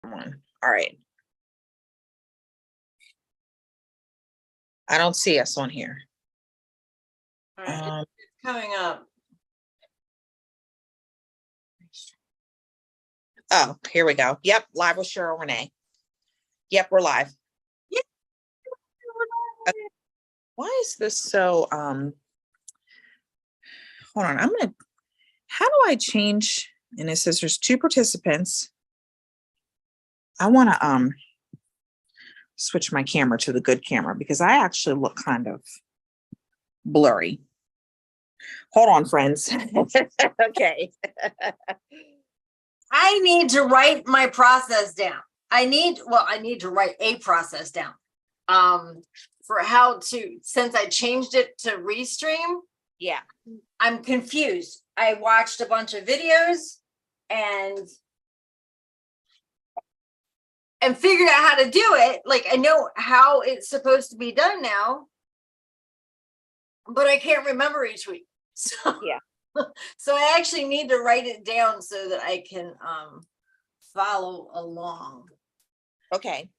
One. All right. I don't see us on here. All right. It's coming up. Oh, here we go. Yep, live with Cheryl Renee. Yep, we're live. Yeah. Why is this so hold on, how do I change? And it says there's 2 participants. I want to switch my camera to the good camera because I actually look kind of blurry. Hold on, friends. Okay. I need to write my process down. I need to write a process down. For how to, since I changed it to Restream. Yeah. I'm confused. I watched a bunch of videos and figured out how to do it. Like, I know how it's supposed to be done now, but I can't remember each week. So yeah. So I actually need to write it down so that I can follow along. Okay.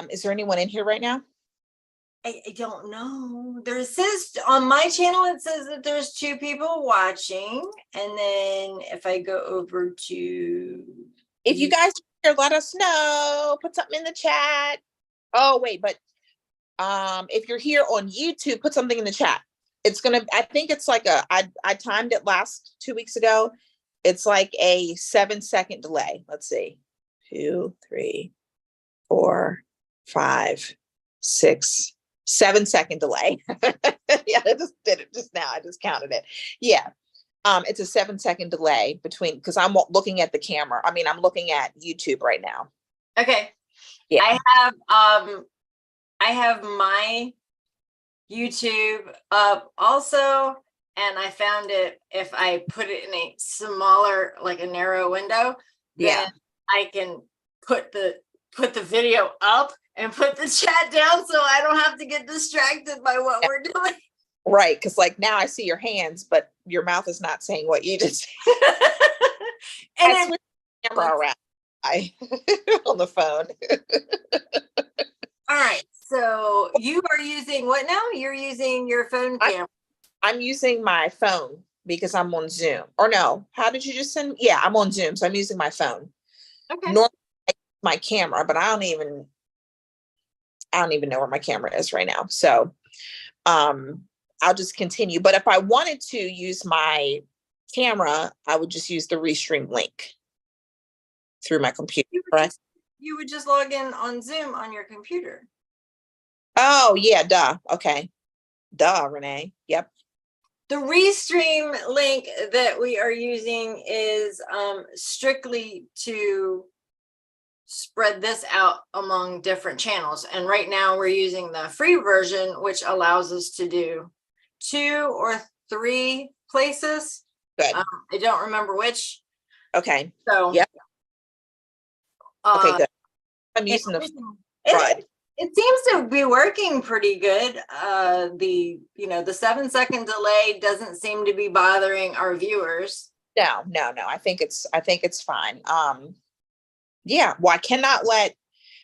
Is there anyone in here right now? I don't know. There says on my channel, it says that there's 2 people watching. And then if I go over to, if you guys here, let us know. Put something in the chat. Oh, wait, but if you're here on YouTube, put something in the chat. It's gonna, I think it's like I timed it last 2 weeks ago. It's like a 7-second delay. Let's see. 2, 3, 4, 5, 6, 7-second delay. Yeah, I just did it just now. I just counted it. Yeah. It's a 7-second delay between, because I'm looking at the camera. I mean, I'm looking at YouTube right now. Okay. Yeah. I have my YouTube up also, and I found it, if I put it in a smaller, like a narrow window, then I can put the video up and put the chat down so I don't have to get distracted by what we're doing. Right, because like now I see your hands, but your mouth is not saying what you just and I switched the camera around on the phone. All right, so you are using what now? You're using your phone camera. I'm using my phone because I'm on Zoom. Or no, how did you just send? Yeah, I'm on Zoom, so I'm using my phone. Okay. Normally I use my camera, but I don't even know where my camera is right now. So I'll just continue. But if I wanted to use my camera, I would just use the Restream link through my computer. You would just log in on Zoom on your computer. Oh, yeah, duh. Okay. Duh, Renee. Yep. The Restream link that we are using is strictly to spread this out among different channels. And right now we're using the free version, which allows us to do 2 or 3 places. Good. I don't remember which. Okay. So yeah. Okay, good. I'm using the it seems to be working pretty good. The 7-second delay doesn't seem to be bothering our viewers. No. I think it's fine. Yeah, well, I cannot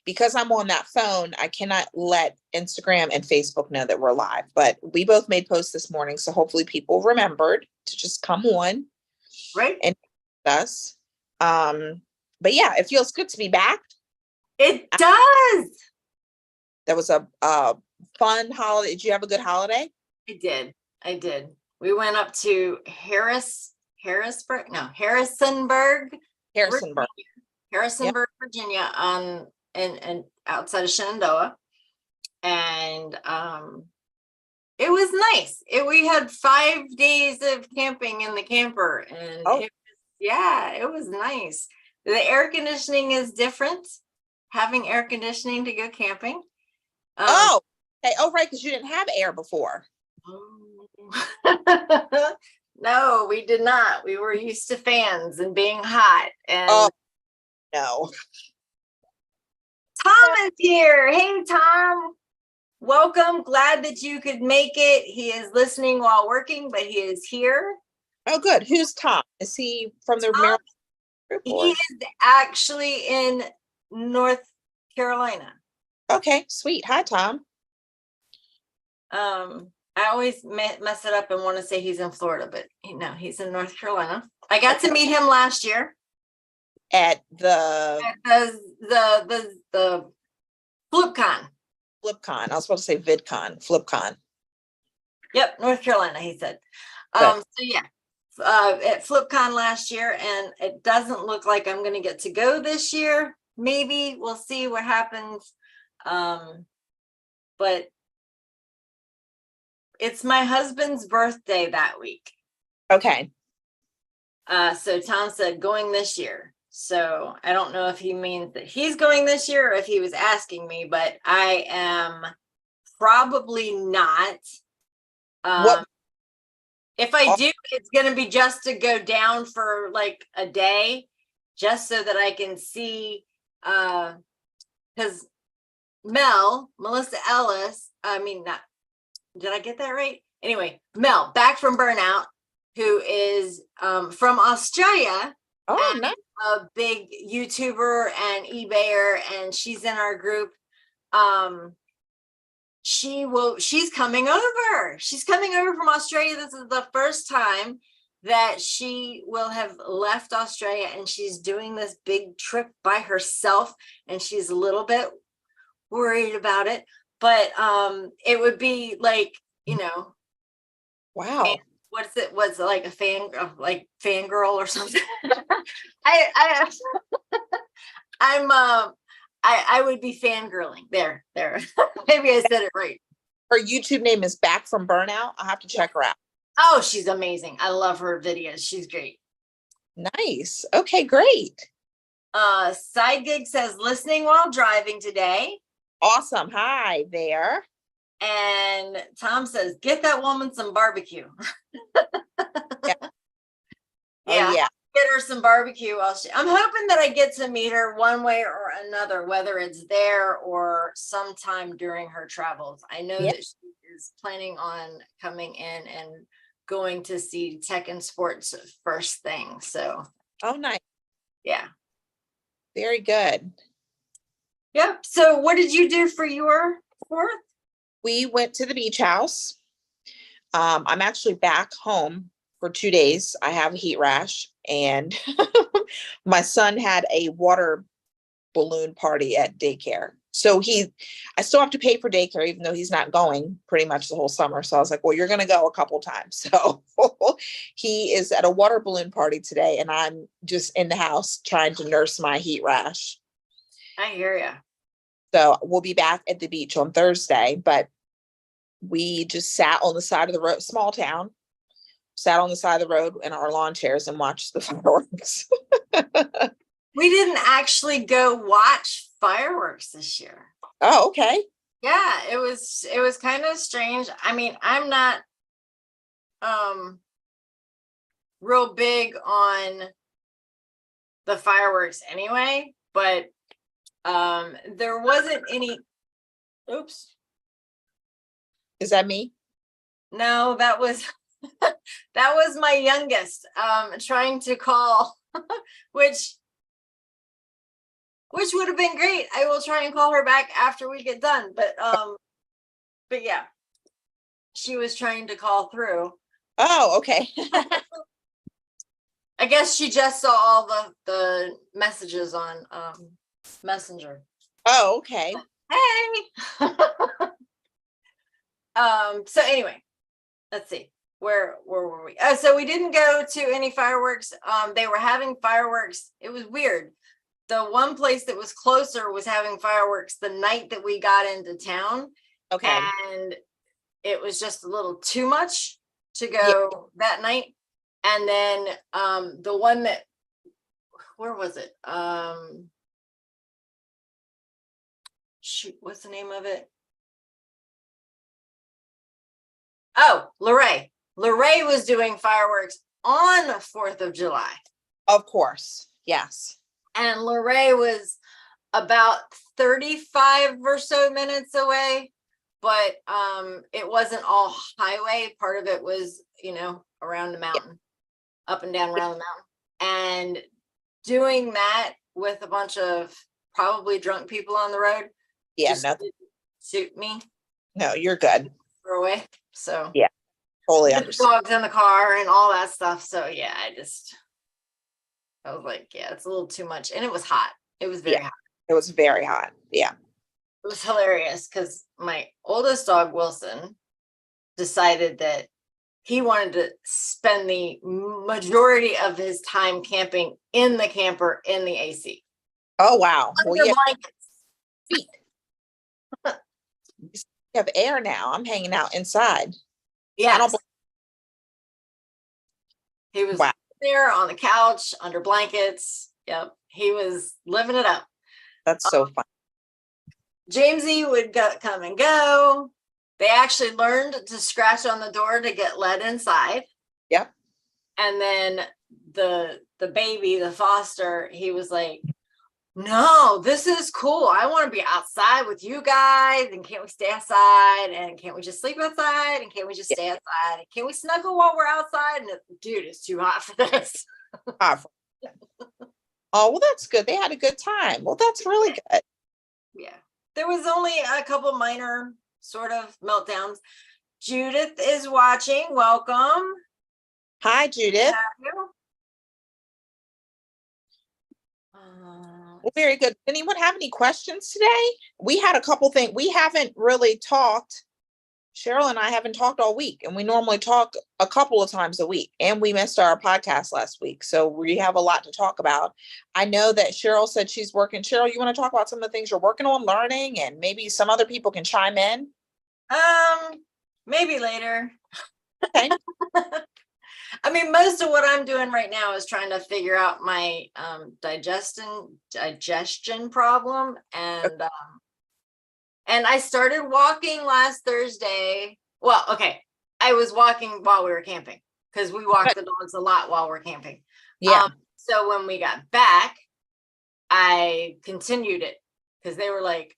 because I'm on that phone, I cannot let Instagram and Facebook know that we're live, but we both made posts this morning. So hopefully people remembered to just come on. Right. And us. But yeah, it feels good to be back. It does. That was a fun holiday. Did you have a good holiday? I did. We went up to Harrisonburg, Virginia, and outside of Shenandoah, and it was nice. We had 5 days of camping in the camper, and it was nice. The air conditioning is different. Having air conditioning to go camping. Okay. Oh, right, because you didn't have air before. No, we did not. We were used to fans and being hot. And no. Tom is here. Hey, Tom. Welcome. Glad that you could make it. He is listening while working, but he is here. Oh, good. Who's Tom? Is he from the Maryland? He is actually in North Carolina. Okay, sweet. Hi, Tom. I always mess it up and want to say he's in Florida, but no, he's in North Carolina. I got to meet him last year At the the FlipCon. FlipCon. I was supposed to say VidCon, FlipCon. Yep, North Carolina, he said. Good. So yeah, at FlipCon last year, and it doesn't look like I'm going to get to go this year. Maybe we'll see what happens. But it's my husband's birthday that week. Okay. So Tom said going this year. So I don't know if he means that he's going this year or if he was asking me, but I am probably not. What? If I do, it's going to be just to go down for like a day, just so that I can see, because Melissa Ellis, did I get that right? Anyway, Mel, back from Burnout, who is from Australia. Oh, nice. A big YouTuber and eBayer, and she's in our group. She's coming over. She's coming over from Australia. This is the first time that she will have left Australia, and she's doing this big trip by herself, and she's a little bit worried about it, but it would be like, Wow. what's it was like a fangirl or something. I would be fangirling there. Maybe I said it right. Her YouTube name is Back from Burnout. I'll have to check her out. Oh, she's amazing. I love her videos. She's great. Nice. Okay, great. Side Gig says listening while driving today. Awesome. Hi there. And Tom says, get that woman some barbecue. Yeah. Yeah. Oh, yeah. Get her some barbecue. I'm hoping that I get to meet her one way or another, whether it's there or sometime during her travels. I know that she is planning on coming in and going to see Tech and Sports first thing. So, Oh, nice. yeah. Very good. Yeah. So what did you do for your 4th? We went to the beach house. I'm actually back home for 2 days. I have a heat rash, and my son had a water balloon party at daycare. So I still have to pay for daycare, even though he's not going pretty much the whole summer. So I was like, well, you're going to go a couple times. So he is at a water balloon party today, and I'm just in the house trying to nurse my heat rash. I hear you. So we'll be back at the beach on Thursday, but we just sat on the side of the road, small town, sat on the side of the road in our lawn chairs and watched the fireworks. We didn't actually go watch fireworks this year. Oh, okay. Yeah, it was kind of strange. I mean, I'm not real big on the fireworks anyway, but there wasn't any. Oops. Is that me? No, that was that was my youngest trying to call, which would have been great. I will try and call her back after we get done, but yeah, she was trying to call through. Oh, okay. I guess she just saw all the messages on Messenger. Oh, okay. Hey. So anyway, let's see. Where were we? So we didn't go to any fireworks. They were having fireworks. It was weird. The one place that was closer was having fireworks the night that we got into town. Okay. And it was just a little too much to go that night. And then the one that, where was it? Shoot, what's the name of it? Oh, Luray. Luray was doing fireworks on 4th of July. Of course. Yes. And Luray was about 35 or so minutes away, but it wasn't all highway. Part of it was, around the mountain, up and down around the mountain. And doing that with a bunch of probably drunk people on the road Yeah, just no, didn't suit me no, you're good. for a way. So Yeah, totally the understand. dogs in the car and all that stuff. So yeah, I was like, yeah, it's a little too much. And it was hot. It was very Yeah, hot. it was very hot. Yeah. It was hilarious because my oldest dog, Wilson, decided that he wanted to spend the majority of his time camping in the camper in the AC. Oh, wow. Well, Under yeah, blankets. feet. You have air now. I'm hanging out inside. I don't. Yes. He was Wow, there on the couch under blankets. Yep. He was living it up. that's so fun. Jamesy would come and go. They actually learned to scratch on the door to get let inside. Yep. And then the baby, the foster, he was like, no, this is cool. I want to be outside with you guys. And can't we stay outside? And can't we just sleep outside? And can't we just stay outside? And can we snuggle while we're outside? And dude, it's too hot for this. Oh, well, that's good. They had a good time. Well, that's really good. Yeah. There was only a couple minor sort of meltdowns. Judith is watching. Welcome. Hi, Judith. Well, very good. Anyone have any questions today? We had a couple things. We haven't really talked. Cheryl and I haven't talked all week, and we normally talk a couple of times a week, and we missed our podcast last week. So we have a lot to talk about. I know that Cheryl said she's working. Cheryl, you want to talk about some of the things you're working on learning, and maybe some other people can chime in? Maybe later. Okay. I mean, most of what I'm doing right now is trying to figure out my digestion problem, and I started walking last Thursday. Well, okay, I was walking while we were camping because we walk the dogs a lot while we're camping. Yeah. So when we got back, I continued it because they were like,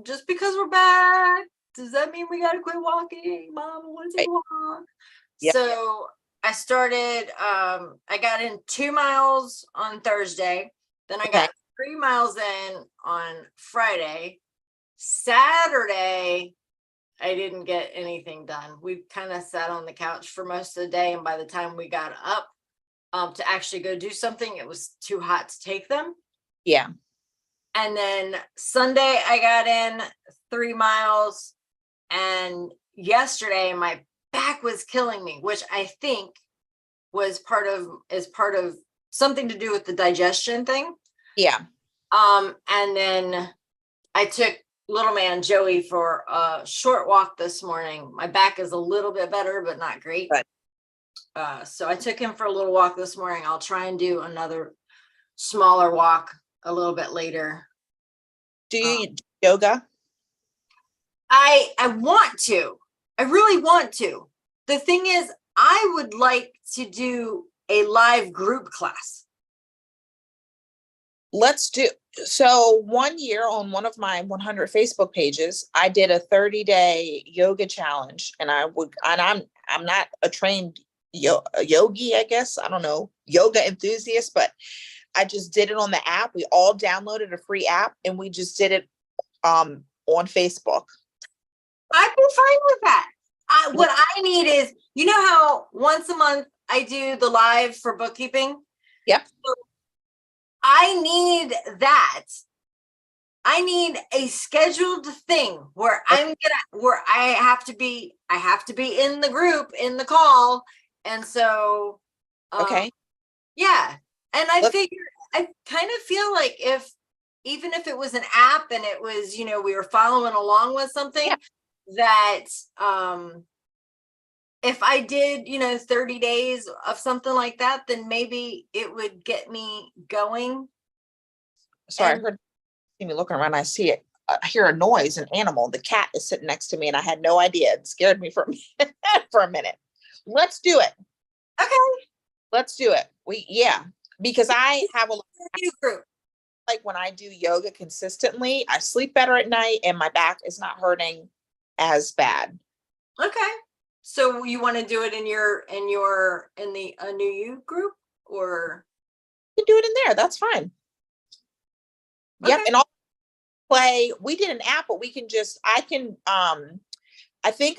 just because we're back, does that mean we gotta quit walking? Mom, I want to take a walk. Yep. So I started, I got in 2 miles on Thursday. Then I got 3 miles in on Friday. Saturday, I didn't get anything done. We kind of sat on the couch for most of the day. And by the time we got up to actually go do something, it was too hot to take them. Yeah. And then Sunday, I got in 3 miles. And yesterday, my back was killing me, which I think is part of something to do with the digestion thing. Yeah. And then I took little man Joey for a short walk this morning. My back is a little bit better, but not great. So I took him for a little walk this morning. I'll try and do another smaller walk a little bit later. Do you do yoga? I want to. I really want to. The thing is, I would like to do a live group class. Let's do. So 1 year on one of my 100 Facebook pages, I did a 30-day yoga challenge, and I'm not a trained yogi, I guess. I don't know, yoga enthusiast, but I just did it on the app. We all downloaded a free app, and we just did it on Facebook. I'd be fine with that. What I need is, you know how once a month I do the live for bookkeeping? Yep. So I need that. I need a scheduled thing where I have to be in the group, in the call. And so, Okay. Yeah. And I kind of feel like even if it was an app and it was, we were following along with something, that if I did, 30 days of something like that, then maybe it would get me going. Sorry, I see me looking around. I see it. I hear a noise, an animal. The cat is sitting next to me, and I had no idea. It scared me for a minute. Let's do it. Okay. Let's do it. Because I have a group. Like when I do yoga consistently, I sleep better at night, and my back is not hurting as bad. Okay. So you want to do it in the new you group, or? You can do it in there. That's fine. Yep. Okay. And I'll play. We did an app, but we can just, I think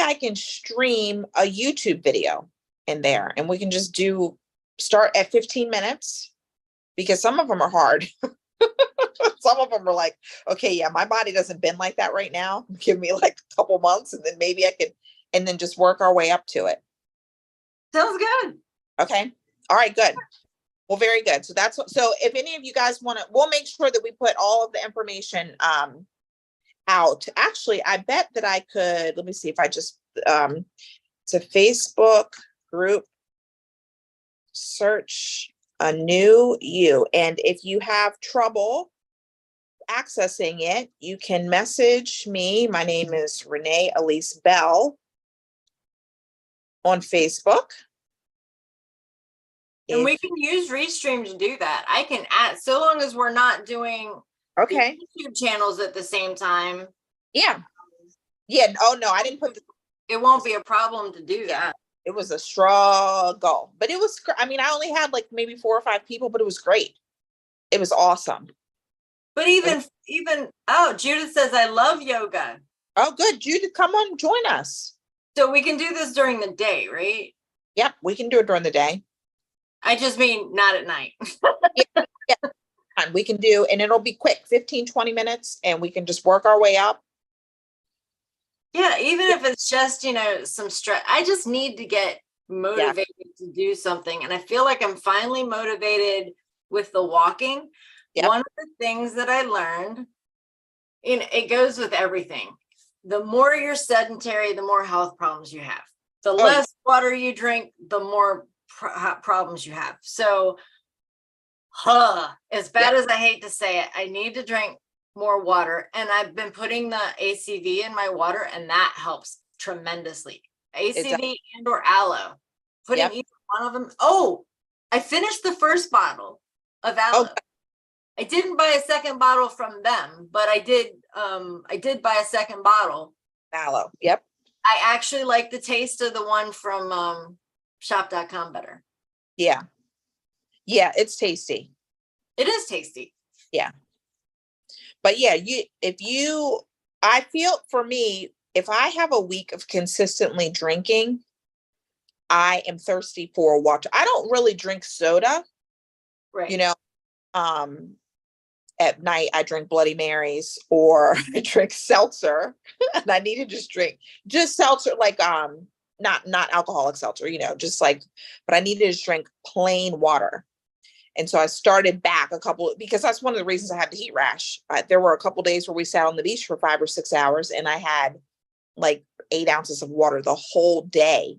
I can stream a YouTube video in there and we can just start at 15 minutes because some of them are hard. Some of them are like, okay, yeah, my body doesn't bend like that right now. Give me like a couple months and then maybe I could, and then just work our way up to it. Sounds good. Okay. All right, good. Well, very good. So so if any of you guys want to, we'll make sure that we put all of the information out. Actually, I bet that I could, let me see if I just, it's a Facebook group, search a new you. And if you have trouble accessing it, you can message me. My name is Renee Elise Bell on Facebook. And we can use Restream to do that. I can add, so long as we're not doing okay YouTube channels at the same time. Yeah. Yeah. Oh no, I didn't put it won't be a problem to do that. It was a struggle, but it was, I mean, I only had like maybe 4 or 5 people, but it was great. It was awesome. But even, oh, Judith says, I love yoga. Oh, good. Judith, come on, join us. So we can do this during the day, right? Yep, we can do it during the day. I just mean not at night. Yeah. We can do, and it'll be quick, 15, 20 minutes, and we can just work our way up. Yeah, even if it's just, some stress, I just need to get motivated to do something. And I feel like I'm finally motivated with the walking. Yep. One of the things that I learned, it goes with everything. The more you're sedentary, the more health problems you have. The less water you drink, the more problems you have. So, as bad as I hate to say it, I need to drink more water. And I've been putting the ACV in my water, and that helps tremendously. ACV and or aloe. Putting either one of them. Oh, I finished the first bottle of aloe. I didn't buy a second bottle from them, but I did buy a second bottle. Aloe. Yep. I actually like the taste of the one from shop.com better. Yeah. Yeah, it's tasty. It is tasty. Yeah. But yeah, I feel for me, if I have a week of consistently drinking, I am thirsty for water. I don't really drink soda. Right. At night I drink Bloody Marys or I drink seltzer and I need to just drink seltzer, like, not alcoholic seltzer, just like, but I needed to just drink plain water. And so I started back because that's one of the reasons I had the heat rash. There were a couple of days where we sat on the beach for 5 or 6 hours and I had like 8 ounces of water the whole day.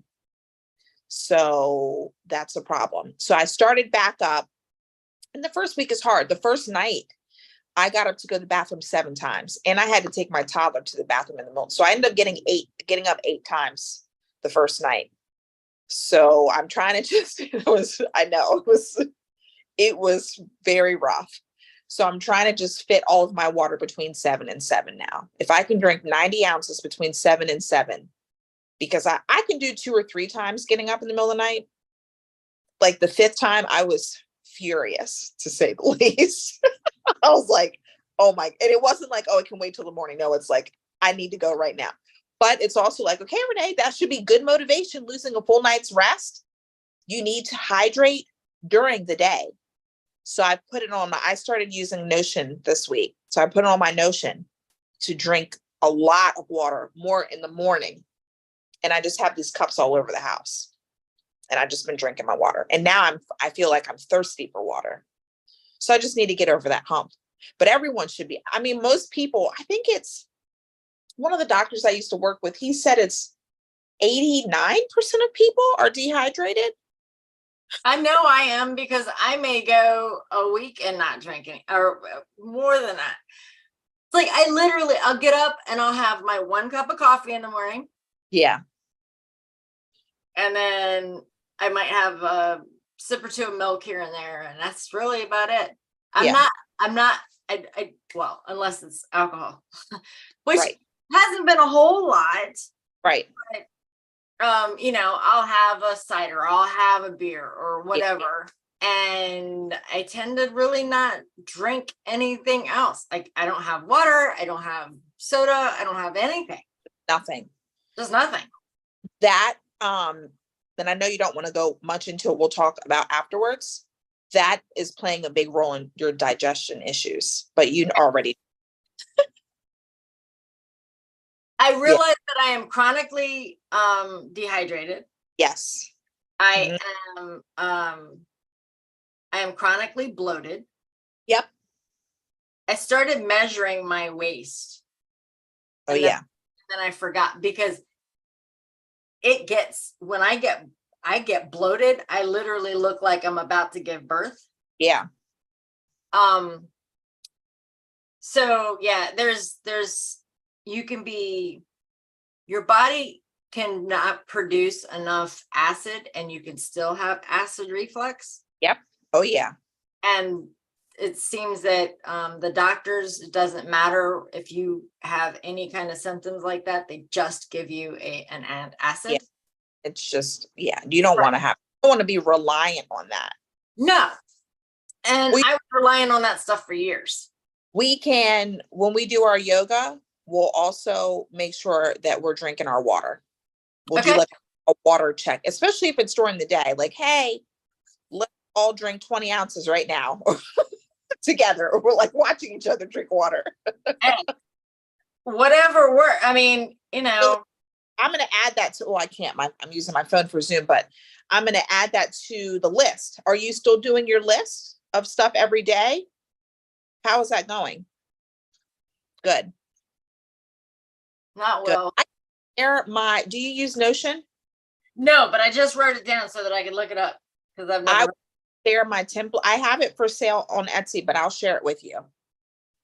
So that's a problem. So I started back up, and the first week is hard. The first night I got up to go to the bathroom 7 times, and I had to take my toddler to the bathroom in the middle. So I ended up getting up 8 times the first night. So I'm trying to just, it was very rough. So I'm trying to just fit all of my water between 7 and 7 now. If I can drink 90 ounces between 7 and 7, because I can do 2 or 3 times getting up in the middle of the night. Like the 5th time, I was furious, to say the least. I was like, oh my, and it wasn't like, oh, it can wait till the morning. No, it's like, I need to go right now. But it's also like, okay, Renee, that should be good motivation. Losing a full night's rest. You need to hydrate during the day. So I put it on I started using Notion this week. So I put it on my Notion to drink a lot of water, more in the morning. And I just have these cups all over the house. And I've just been drinking my water. And now I feel like I'm thirsty for water. So I just need to get over that hump. But everyone should be. I mean, most people, I think it's one of the doctors I used to work with. He said it's 89% of people are dehydrated. I know I am, because I may go a week and not drinking, or more than that. It's like I'll get up and I'll have my 1 cup of coffee in the morning. Yeah. And then I might have a sip or 2 of milk here and there, and that's really about it. Well, unless it's alcohol, which hasn't been a whole lot. Right. But, I'll have a cider, I'll have a beer or whatever. And I tend to really not drink anything else. Like I don't have water, I don't have soda, I don't have anything. Nothing. Just nothing. That, then I know you don't want to go much into it. We'll talk about afterwards. That is playing a big role in your digestion issues, but you already. I realize that I am chronically dehydrated. Yes. I am chronically bloated. Yep. I started measuring my waist. Oh yeah. Then I forgot because it gets, when I get bloated, I literally look like I'm about to give birth. Yeah. So yeah, there's you can be, your body cannot produce enough acid and you can still have acid reflux. Yep. Oh yeah. And it seems that the doctors, it doesn't matter if you have any kind of symptoms like that, they just give you an acid. Yeah. It's just, yeah, you don't want to have, you don't want to be reliant on that. No. And I was relying on that stuff for years. We can, when we do our yoga, we'll also make sure that we're drinking our water. We'll do like a water check, especially if it's during the day. Like, hey, let's all drink 20 ounces right now together. We're like watching each other drink water. Whatever work. I mean, you know. I'm going to add that to, I can't, I'm using my phone for Zoom, but I'm going to add that to the list. Are you still doing your list of stuff every day? How is that going? Good. Not well. Do you use Notion? No, but I just wrote it down so that I could look it up because I've never. Share my template. I have it for sale on Etsy, but I'll share it with you.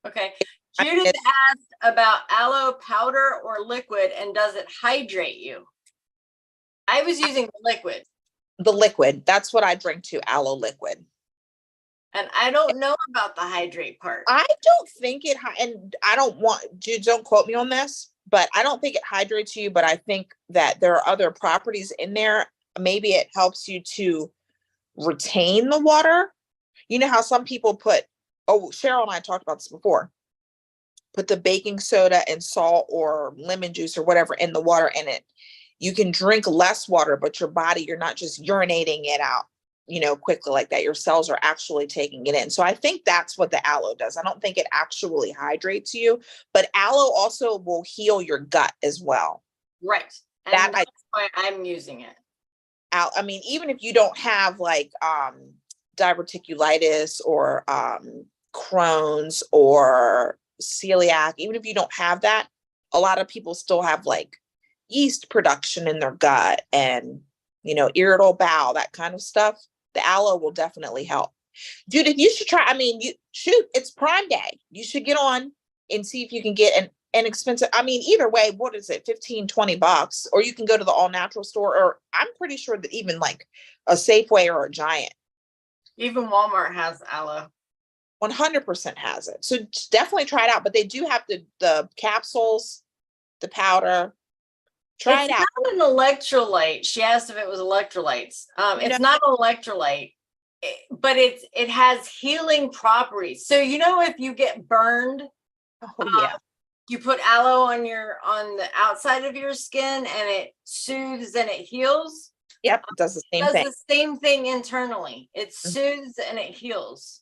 Okay. Judith asked about aloe powder or liquid and does it hydrate you? I was using the liquid. The liquid. That's what I drink too, aloe liquid. And I don't know about the hydrate part. I don't think it, and I don't want, don't quote me on this, but I don't think it hydrates you, but I think that there are other properties in there. Maybe it helps you to retain the water. You know how some people put, Cheryl and I talked about this before, put the baking soda and salt or lemon juice or whatever in the water, and you can drink less water, but your body, you're not just urinating it out, quickly like that. Your cells are actually taking it in. So I think that's what the aloe does. I don't think it actually hydrates you, but aloe also will heal your gut as well. Right. And that's why I'm using it. I mean, even if you don't have like diverticulitis or Crohn's or celiac, even if you don't have that, a lot of people still have like yeast production in their gut and, irritable bowel, that kind of stuff. The aloe will definitely help. Judith, you should try. I mean, it's Prime Day. You should get on and see if you can get an inexpensive. I mean, either way, what is it? $15-20, or you can go to the all natural store, or I'm pretty sure that even like a Safeway or a Giant. Even Walmart has aloe. 100% has it. So definitely try it out, but they do have the capsules, the powder. Try it out. It's not an electrolyte. She asked if it was electrolytes. It's not an electrolyte, but it has healing properties. So if you get burned, you put aloe on the outside of your skin and it soothes and it heals. Yep, it does the same thing. Does the same thing internally. It soothes and it heals.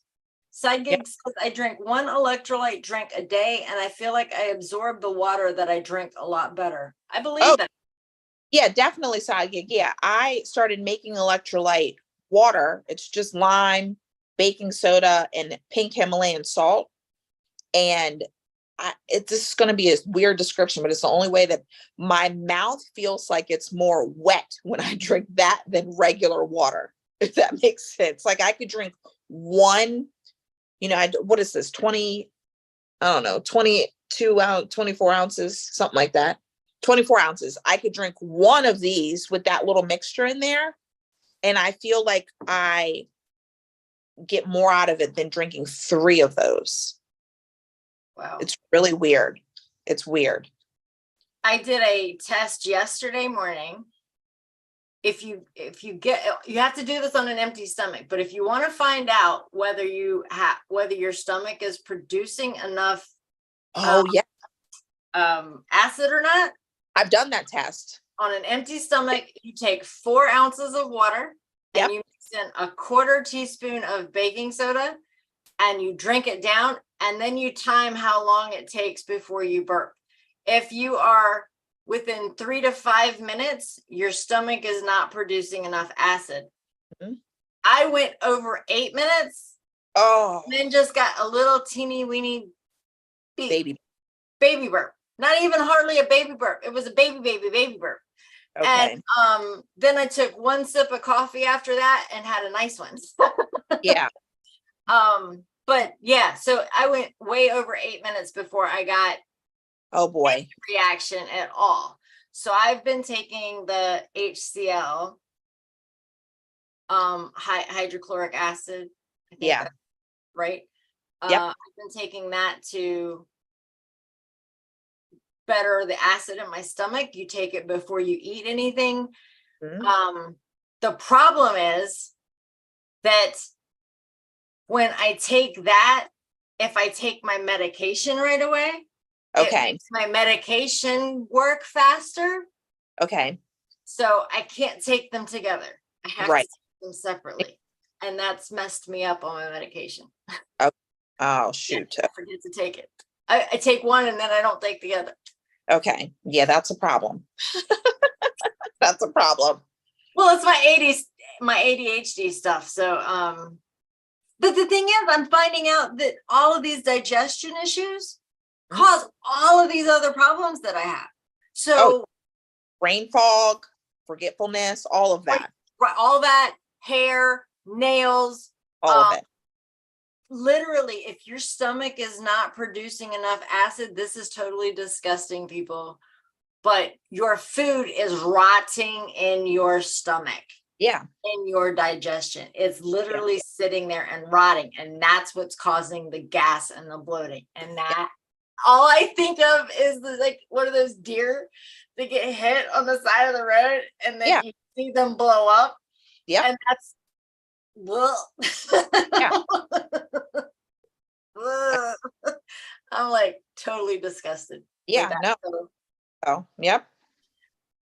Sidegig says I drink one electrolyte drink a day and I feel like I absorb the water that I drink a lot better. I believe that. Yeah, definitely Sidegig. Yeah, I started making electrolyte water. It's just lime, baking soda, and pink Himalayan salt. And this is going to be a weird description, but it's the only way that my mouth feels like it's more wet when I drink that than regular water, if that makes sense. Like I could drink one, what is this? 22 24 ounces, something like that. 24 ounces. I could drink one of these with that little mixture in there. And I feel like I get more out of it than drinking 3 of those. Wow. It's really weird. It's weird. I did a test yesterday morning if you have to do this on an empty stomach, but if you want to find out whether your stomach is producing enough Yeah. acid or not, I've done that test. on an empty stomach, you take 4 ounces of water Yep. and you mix in a 1/4 teaspoon of baking soda and you drink it down, and then you time how long it takes before you burp. If you are within 3 to 5 minutes, your stomach is not producing enough acid. Mhm. I went over 8 minutes. Oh, And then just got a little teeny weeny baby. burp. Not even hardly a baby burp. It was a baby burp. Okay. And then I took 1 sip of coffee after that and had a nice one. Yeah. But yeah, so I went way over 8 minutes before I got Oh boy. reaction at all. So I've been taking the HCl, hydrochloric acid. I think Yeah. right. Yep. I've been taking that to better the acid in my stomach. You take it before you eat anything. Mhm. The problem is that when I take that, if I take my medication right away, it Okay. makes my medication work faster. Okay. So I can't take them together. I have to Right. take them separately. And that's messed me up on my medication. Oh shoot. I forget to take it. I take one and then I don't take the other. Okay. Yeah, that's a problem. That's a problem. Well, it's my ADHD stuff. So but the thing is, I'm finding out that all of these digestion issues cause all of these other problems that I have. So brain fog, forgetfulness, all of that. Right, all that, hair, nails, All of it. literally, if your stomach is not producing enough acid, this is totally disgusting, people, but your food is rotting in your stomach. Yeah. In your digestion. It's literally sitting there and rotting. And that's what's causing the gas and the bloating. And that all I think of is like one of those deer that get hit on the side of the road and then you see them blow up. Yeah. And that's I'm like totally disgusted. Yeah. No. Oh, yep.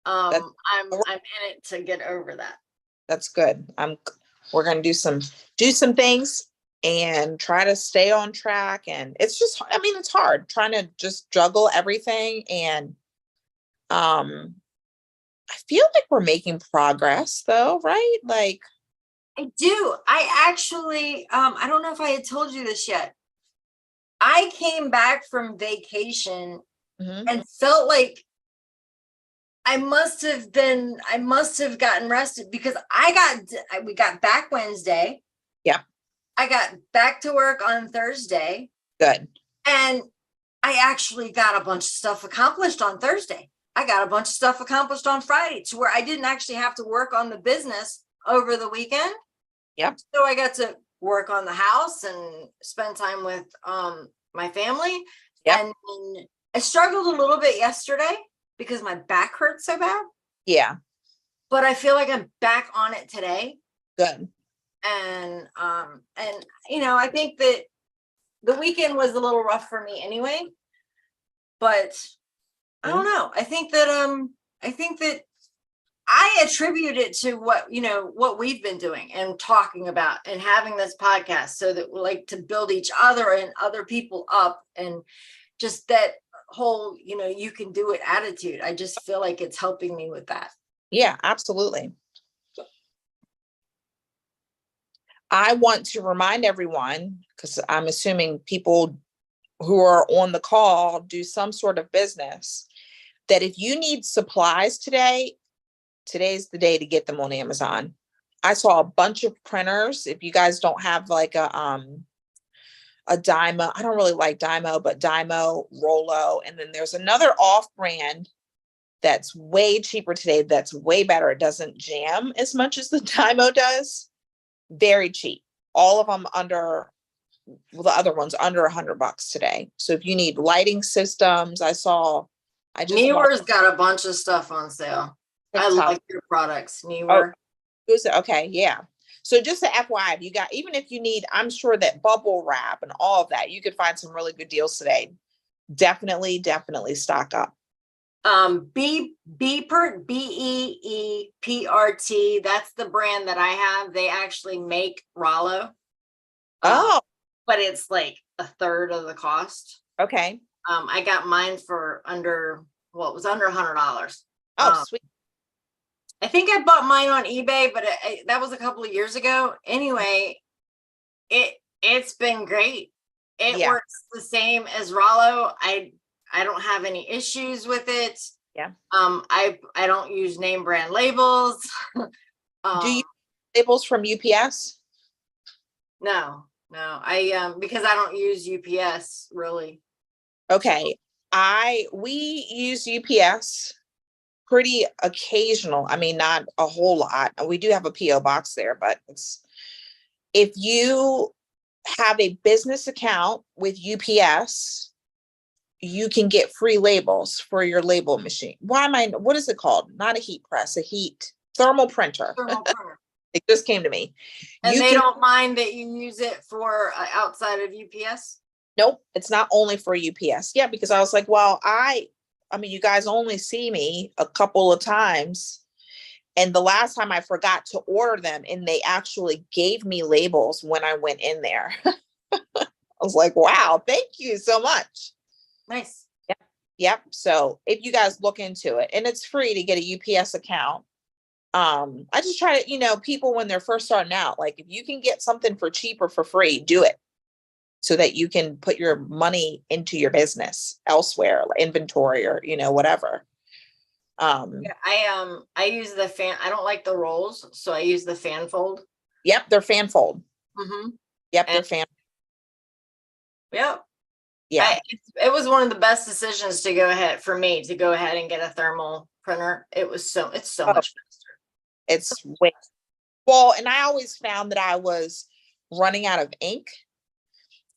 I'm in it to get over that. That's good. We're going to do some things and try to stay on track. And it's just, I mean, it's hard trying to just juggle everything. And, I feel like we're making progress though, right? Like I do. I actually, I don't know if I had told you this yet. I came back from vacation and felt like I must have gotten rested because we got back Wednesday. Yeah. I got back to work on Thursday. Good. And I actually got a bunch of stuff accomplished on Thursday. I got a bunch of stuff accomplished on Friday to where I didn't actually have to work on the business over the weekend. Yep. So I got to work on the house and spend time with my family. Yep. And I struggled a little bit yesterday because my back hurts so bad. Yeah. But I feel like I'm back on it today. Good. And you know, I think that the weekend was a little rough for me anyway. But I don't know. I think that I attribute it to what we've been doing and talking about and having this podcast so that we like to build each other and other people up, and just that whole, you can do it attitude. I just feel like it's helping me with that. Yeah, absolutely. I want to remind everyone, because I'm assuming people who are on the call do some sort of business, that if you need supplies today, today's the day to get them on Amazon. I saw a bunch of printers. If you guys don't have like a Dymo, I don't really like Dymo, but Dymo, Rollo, and then there's another off-brand that's way cheaper today. That's way better. It doesn't jam as much as the Dymo does. Very cheap. All of them the other one's under $100 today. So if you need lighting systems, Newer's got a bunch of stuff on sale. I TikTok. like your products, Oh, newer. okay, yeah. So just a FYI, if you got, even if you need, I'm sure that bubble wrap and all of that, you could find some really good deals today. Definitely, definitely stock up. Beepert, that's the brand that I have. They actually make Rollo. Oh, But it's like a third of the cost. okay. I got mine for under, well, it was under $100. Oh, sweet. I think I bought mine on eBay, but that was a couple of years ago. Anyway, it's been great. It Yeah. works the same as Rollo. I don't have any issues with it. Yeah. I don't use name brand labels. Do you labels from UPS? No, I because I don't use UPS really. Okay. We use UPS pretty occasional. I mean, not a whole lot. We do have a PO box there, but if you have a business account with UPS, you can get free labels for your label machine. What is it called? Not a heat press, a heat thermal printer. Thermal printer. It just came to me. And they don't mind that you use it for outside of UPS? Nope, it's not only for UPS. Yeah, because I was like, well, I mean, you guys only see me a couple of times. And the last time I forgot to order them, and they actually gave me labels when I went in there. I was like, wow, thank you so much. Nice. Yep. Yep. So if you guys look into it, and it's free to get a UPS account. I just try to, people when they're first starting out, like if you can get something for cheap or for free, do it so that you can put your money into your business elsewhere, like inventory or, whatever. Yeah, I use the fan. I don't like the rolls, so I use the fan fold. Yep, they're fan fold. Mm-hmm. Yep, they're fan. Yep. Yeah. It was one of the best decisions to go ahead for me to go ahead and get a thermal printer. It's so much faster. It's way well, and I always found that I was running out of ink.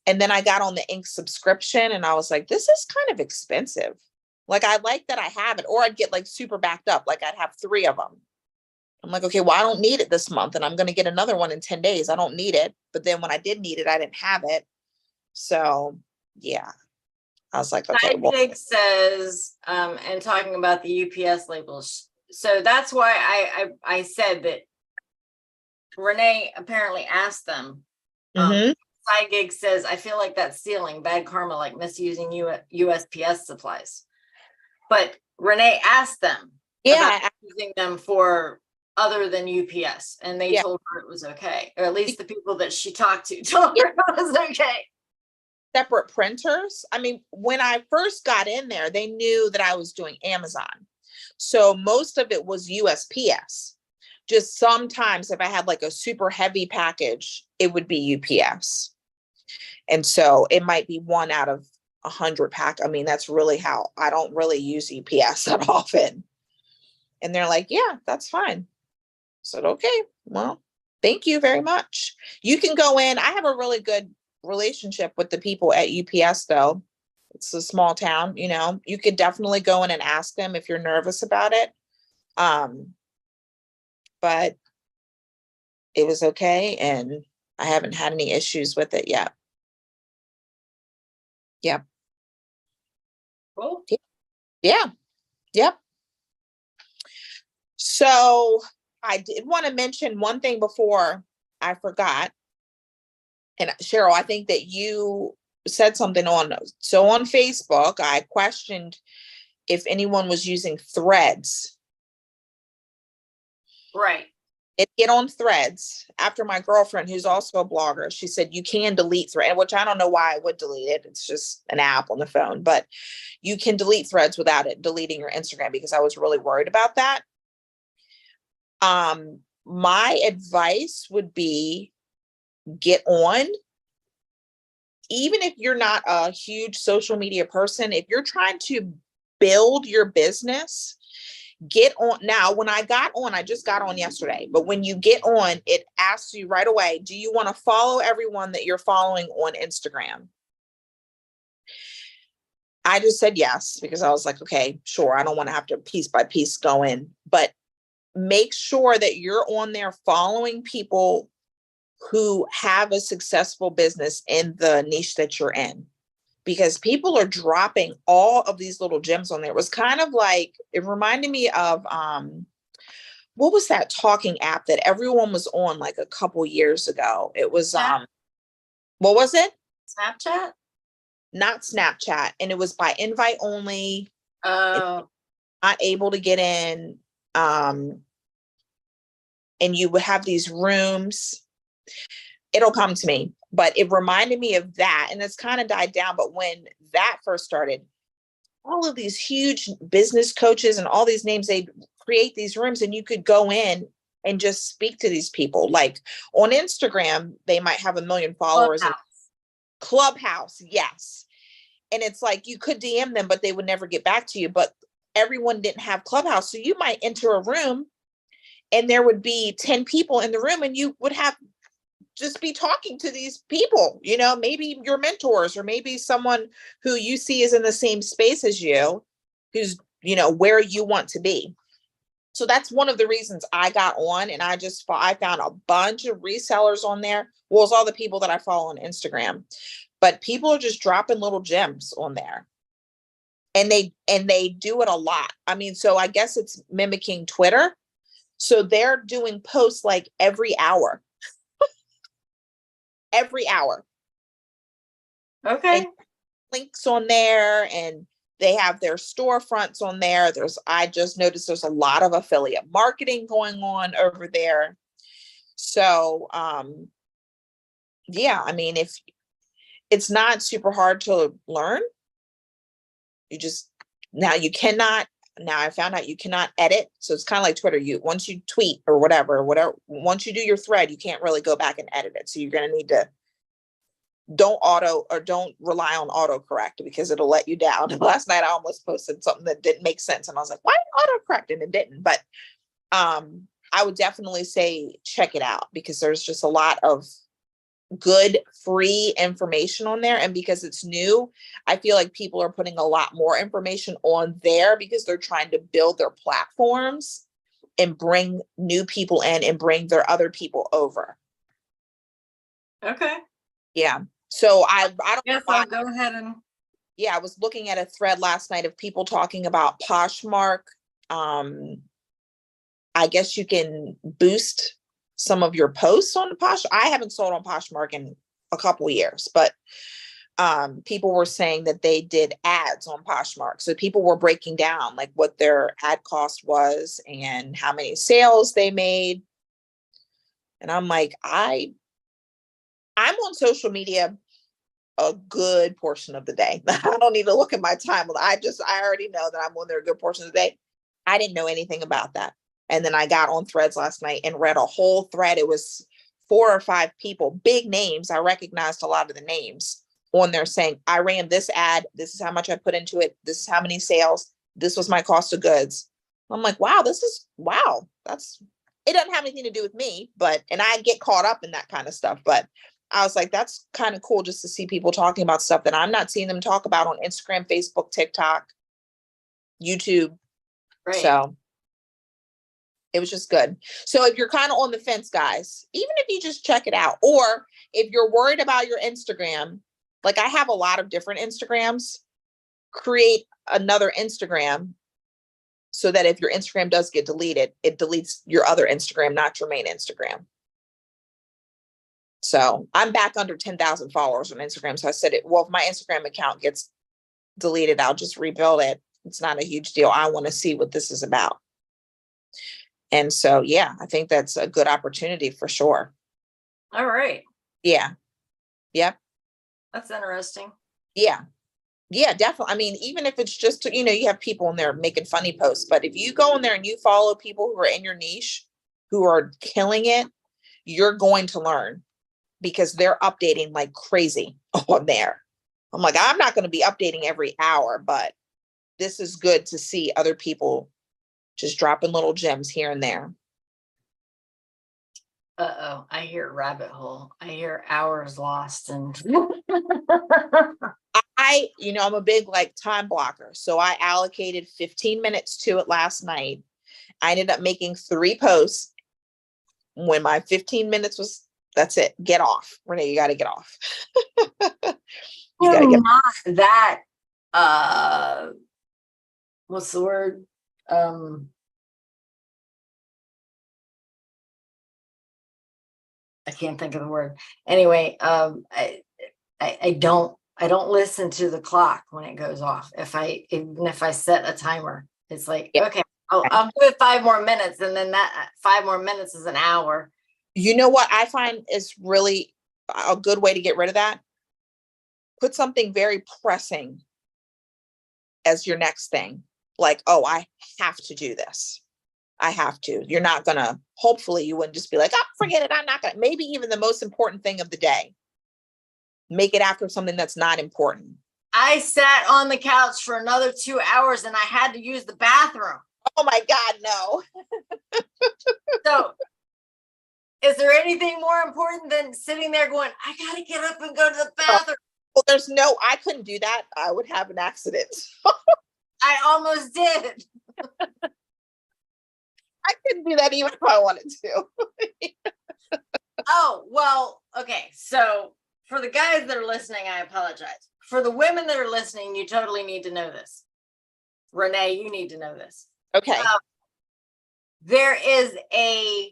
And then I got on the ink subscription and I was like, this is kind of expensive. Like, I like that I have it, or I'd get like super backed up. Like I'd have 3 of them. I'm like, okay, well, I don't need it this month and I'm going to get another one in 10 days. I don't need it. But then when I did need it, I didn't have it. So yeah, I was like, okay. Well, Gig says, and talking about the UPS labels. So that's why I said that Renee apparently asked them. Side Gig says, I feel like that's stealing, bad karma, like misusing USPS supplies. But Renee asked them about using them for other than UPS, and they told her it was okay, or at least the people that she talked to told her it was okay. Separate printers. I mean, when I first got in there, they knew that I was doing Amazon. So most of it was USPS. Just sometimes if I had like a super heavy package, it would be UPS. And so it might be 1 out of 100 pack. I mean, that's really how I don't really use UPS that often. And they're like, yeah, that's fine. I said, okay, well, thank you very much. You can go in. I have a really good relationship with the people at UPS though. It's a small town, you could definitely go in and ask them if you're nervous about it. But it was okay. And I haven't had any issues with it yet. Yep. Cool. Yeah. Yep. So I did want to mention one thing before I forgot. And Cheryl, I think that you said something on Facebook, I questioned if anyone was using Threads. Right. Get on Threads after my girlfriend, who's also a blogger, she said you can delete Threads, which I don't know why I would delete it. It's just an app on the phone, but you can delete Threads without it deleting your Instagram, because I was really worried about that. My advice would be get on. Even if you're not a huge social media person, if you're trying to build your business, get on. Now, when I got on, I just got on yesterday, but when you get on, it asks you right away, do you want to follow everyone that you're following on Instagram? I just said yes, because I was like, okay, sure. I don't want to have to piece by piece go in, but make sure that you're on there following people who have a successful business in the niche that you're in, because people are dropping all of these little gems on there. It was kind of like, it reminded me of what was that talking app that everyone was on like a couple years ago? It was what was it? Snapchat? Not Snapchat. And it was by invite only. Oh. Not able to get in. And you would have these rooms. It'll come to me, but it reminded me of that. And it's kind of died down. But when that first started, all of these huge business coaches and all these names, they create these rooms and you could go in and just speak to these people. Like on Instagram, they might have 1 million followers. Clubhouse, yes. And it's like you could DM them, but they would never get back to you. But everyone didn't have Clubhouse. So you might enter a room and there would be 10 people in the room and you would have just be talking to these people, you know, maybe your mentors or maybe someone who you see is in the same space as you, who's, you know, where you want to be. So that's one of the reasons I got on, and I found a bunch of resellers on there. Well, it's all the people that I follow on Instagram, but people are just dropping little gems on there. And they do it a lot. I mean, so I guess it's mimicking Twitter. So they're doing posts like every hour. Every hour. Okay. And links on there, and they have their storefronts on there. I just noticed there's a lot of affiliate marketing going on over there. So, yeah, I mean, if it's not super hard to learn, now I found out you cannot edit. So it's kind of like Twitter. Once you tweet or whatever, once you do your thread, you can't really go back and edit it. So you're going to need to don't rely on autocorrect because it'll let you down. Last night, I almost posted something that didn't make sense. And I was like, why autocorrect? And it didn't. But I would definitely say check it out because there's just a lot of good free information on there. And because it's new, I feel like people are putting a lot more information on there because they're trying to build their platforms and bring new people in and bring their other people over. Okay. Yeah. So I don't guess I'll go ahead and I was looking at a thread last night of people talking about Poshmark. I guess you can boost some of your posts on Poshmark. I haven't sold on Poshmark in a couple of years, but people were saying that they did ads on Poshmark. So people were breaking down like what their ad cost was and how many sales they made. And I'm like, I'm on social media a good portion of the day. I don't need to look at my time. I already know that I'm on there a good portion of the day. I didn't know anything about that. And then I got on Threads last night and read a whole thread. It was 4 or 5 people, big names. I recognized a lot of the names on there saying, I ran this ad. This is how much I put into it. This is how many sales. This was my cost of goods. I'm like, wow, it doesn't have anything to do with me, and I get caught up in that kind of stuff. But I was like, that's kind of cool just to see people talking about stuff that I'm not seeing them talk about on Instagram, Facebook, TikTok, YouTube. Right. So it was just good. So if you're kind of on the fence, guys, even if you just check it out, or if you're worried about your Instagram, like I have a lot of different Instagrams, create another Instagram so that if your Instagram does get deleted, it deletes your other Instagram, not your main Instagram. So I'm back under 10,000 followers on Instagram. So I said, if my Instagram account gets deleted, I'll just rebuild it. It's not a huge deal. I want to see what this is about. And so, yeah, I think that's a good opportunity for sure. All right. Yeah. Yep. That's interesting. Yeah. Yeah, definitely. I mean, even if it's just, you have people in there making funny posts, but if you go in there and you follow people who are in your niche, who are killing it, you're going to learn because they're updating like crazy on there. I'm like, I'm not going to be updating every hour, but this is good to see other people just dropping little gems here and there. Uh-oh, I hear rabbit hole. I hear hours lost and I'm a big time blocker. So I allocated 15 minutes to it last night. I ended up making 3 posts when my 15 minutes was, that's it. Get off. Renee, you got to get off. You got to get not that, what's the word? I can't think of the word. Anyway, I don't listen to the clock when it goes off. Even if I set a timer, it's like, Yeah. okay, I'll do it 5 more minutes, and then that 5 more minutes is an hour. You know what I find is really a good way to get rid of that? Put something very pressing as your next thing. Like, oh, I have to do this. I have to. You're not gonna, hopefully you wouldn't just be like, oh, forget it. I'm not gonna, maybe even the most important thing of the day. Make it after something that's not important. I sat on the couch for another 2 hours and I had to use the bathroom. Oh my God, no. So is there anything more important than sitting there going, I gotta get up and go to the bathroom? Well, I couldn't do that. I would have an accident. I almost did. I couldn't do that even if I wanted to. Oh, well, okay. So for the guys that are listening, I apologize. For the women that are listening, you totally need to know this. Renee, you need to know this. Okay. There is a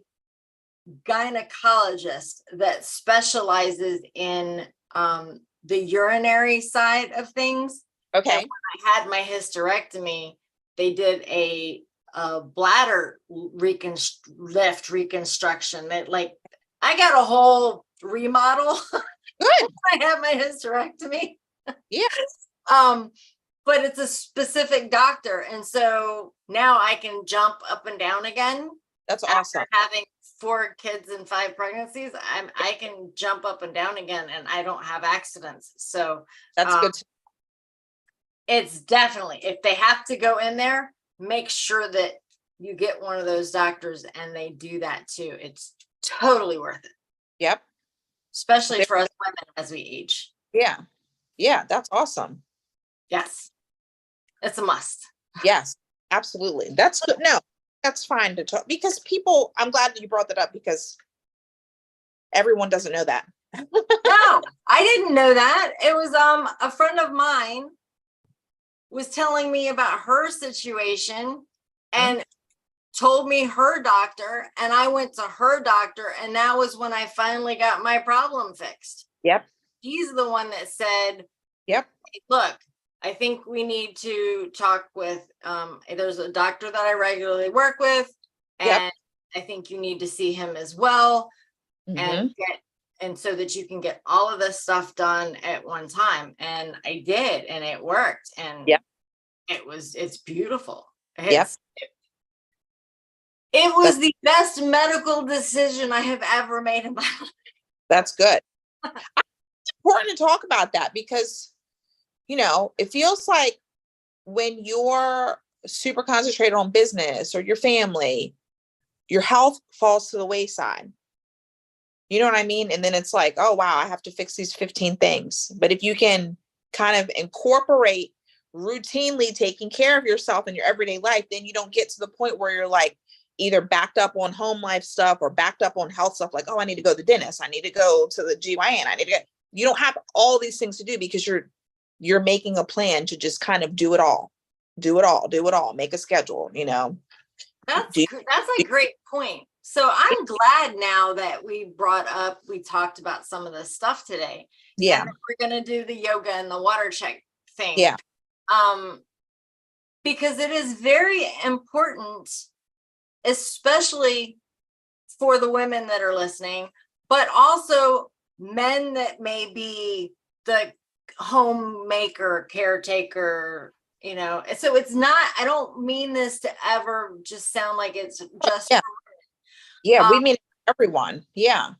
gynecologist that specializes in the urinary side of things. Okay. And when I had my hysterectomy, they did a bladder reconstruction. That, like, I got a whole remodel. Good. I had my hysterectomy. Yeah. But it's a specific doctor, and so now I can jump up and down again. That's awesome. After having 4 kids and 5 pregnancies, I can jump up and down again, and I don't have accidents. So that's good. It's definitely, if they have to go in there, make sure that you get one of those doctors and they do that too. It's totally worth it. Yep. Especially for us women as we age. Yeah. Yeah. That's awesome. Yes. It's a must. Yes, absolutely. That's good. No, that's fine to talk, because people, I'm glad that you brought that up, because everyone doesn't know that. No, I didn't know that. It was a friend of mine was telling me about her situation and told me her doctor, and I went to her doctor, and that was when I finally got my problem fixed. Yep. He's the one that said, yep, hey, look, I think we need to talk with, there's a doctor that I regularly work with, and yep. I think you need to see him as well, and so that you can get all of this stuff done at one time. And I did, and it worked, and it's beautiful. It was the best medical decision I have ever made in my life. That's good. It's important to talk about that, because it feels like when you're super concentrated on business or your family, your health falls to the wayside. You know what I mean? And then it's like, oh, wow, I have to fix these 15 things. But if you can kind of incorporate routinely taking care of yourself in your everyday life, then you don't get to the point where you're like either backed up on home life stuff or backed up on health stuff. Like, oh, I need to go to the dentist. I need to go to the GYN. You don't have all these things to do, because you're making a plan to just kind of do it all, make a schedule, That's a great point. So I'm glad now that we talked about some of this stuff today. Yeah. And we're going to do the yoga and the water check thing. Yeah. Because it is very important, especially for the women that are listening, but also men that may be the homemaker, caretaker, so it's not, I don't mean this to ever just sound like it's just we mean everyone. Yeah.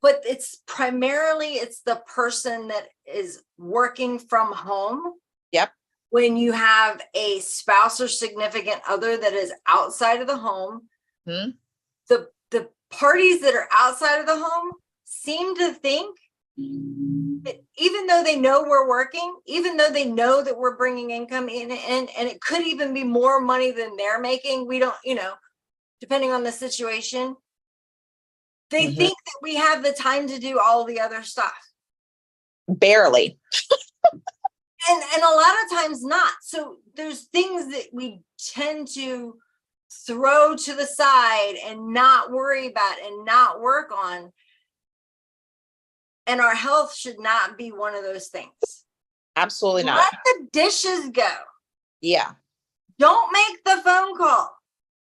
But it's the person that is working from home. Yep. When you have a spouse or significant other that is outside of the home, the parties that are outside of the home seem to think that even though they know we're working, even though they know that we're bringing income in, and it could even be more money than they're making, we don't, depending on the situation, they think that we have the time to do all the other stuff. Barely. And a lot of times not. So there's things that we tend to throw to the side and not worry about and not work on. And our health should not be one of those things. Absolutely not. Let the dishes go. Yeah. Don't make the phone call.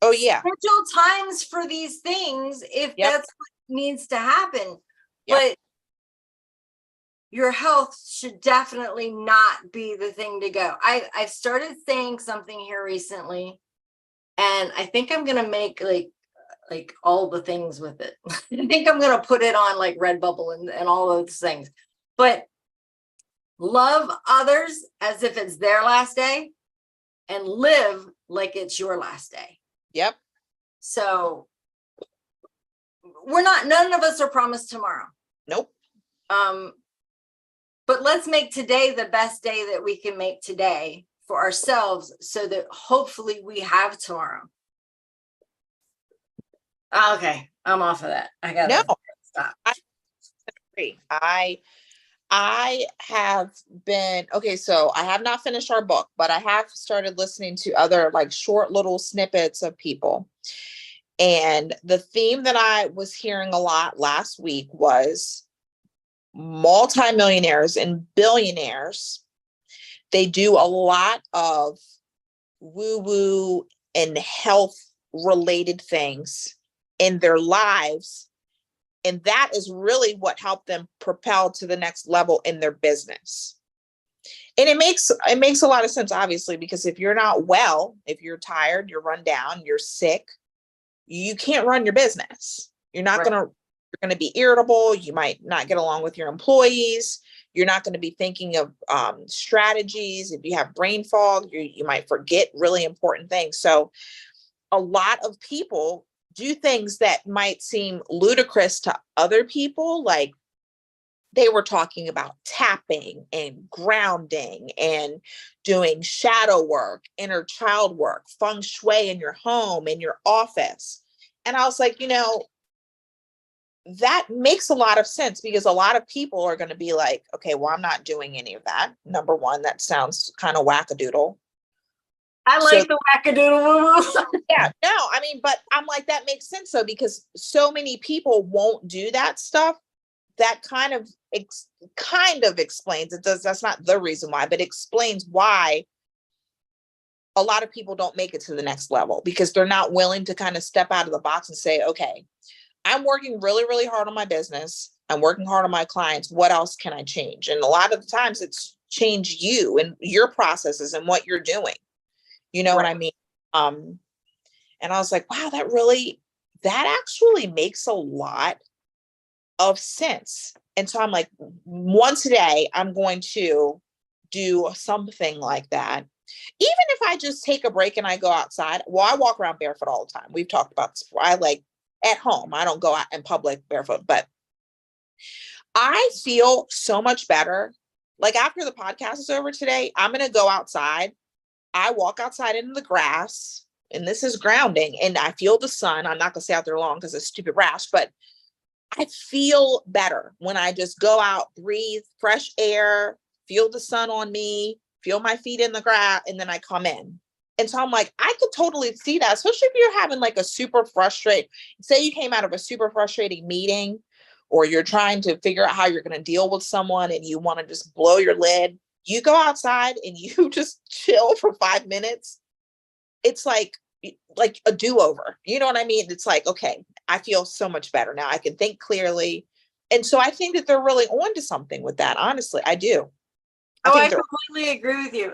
Oh, yeah. Schedule times for these things if that's what needs to happen. Yep. But your health should definitely not be the thing to go. I've started saying something here recently, and I think I'm gonna make like all the things with it. I think I'm gonna put it on like Redbubble and all those things. But love others as if it's their last day, and live like it's your last day. Yep. So none of us are promised tomorrow. Nope. But let's make today the best day that we can make today for ourselves so that hopefully we have tomorrow. Okay, I'm off of that. I gotta stop. I agree. I have been, okay, so I have not finished our book, but I have started listening to other like short little snippets of people. And the theme that I was hearing a lot last week was multimillionaires and billionaires. They do a lot of woo-woo and health related things in their lives. And that is really what helped them propel to the next level in their business. And it makes a lot of sense, obviously, because if you're not well, if you're tired, you're run down, you're sick, you can't run your business. You're going to be irritable. You might not get along with your employees. You're not going to be thinking of strategies. If you have brain fog, you might forget really important things. So a lot of people do things that might seem ludicrous to other people. Like they were talking about tapping and grounding and doing shadow work, inner child work, feng shui in your home, in your office. And I was like, that makes a lot of sense, because a lot of people are going to be like, okay, well, I'm not doing any of that. Number one, that sounds kind of wackadoodle. I like the wackadoodle. Yeah, no, I mean, but I'm like, that makes sense though, because so many people won't do that stuff. That kind of explains it. That's not the reason why, but explains why a lot of people don't make it to the next level, because they're not willing to kind of step out of the box and say, okay, I'm working really, really hard on my business. I'm working hard on my clients. What else can I change? And a lot of the times it's change you and your processes and what you're doing. You know what I mean? And I was like, wow, that actually makes a lot of sense. And so I'm like, once a day, I'm going to do something like that. Even if I just take a break and I go outside. Well, I walk around barefoot all the time. We've talked about this before. I like at home. I don't go out in public barefoot, but I feel so much better. Like after the podcast is over today, I'm going to go outside. I walk outside into the grass, and this is grounding, and I feel the sun. I'm not going to stay out there long because it's stupid rash, but I feel better when I just go out, breathe fresh air, feel the sun on me, feel my feet in the grass, and then I come in. And so I'm like, I could totally see that, especially if you're having like a super frustrated, say you came out of a super frustrating meeting, or you're trying to figure out how you're going to deal with someone and you want to just blow your lid. You go outside and you just chill for 5 minutes. It's like a do-over. You know what I mean? It's like, okay, I feel so much better now. I can think clearly. And so I think that they're really onto something with that. Honestly, I do. I completely agree with you.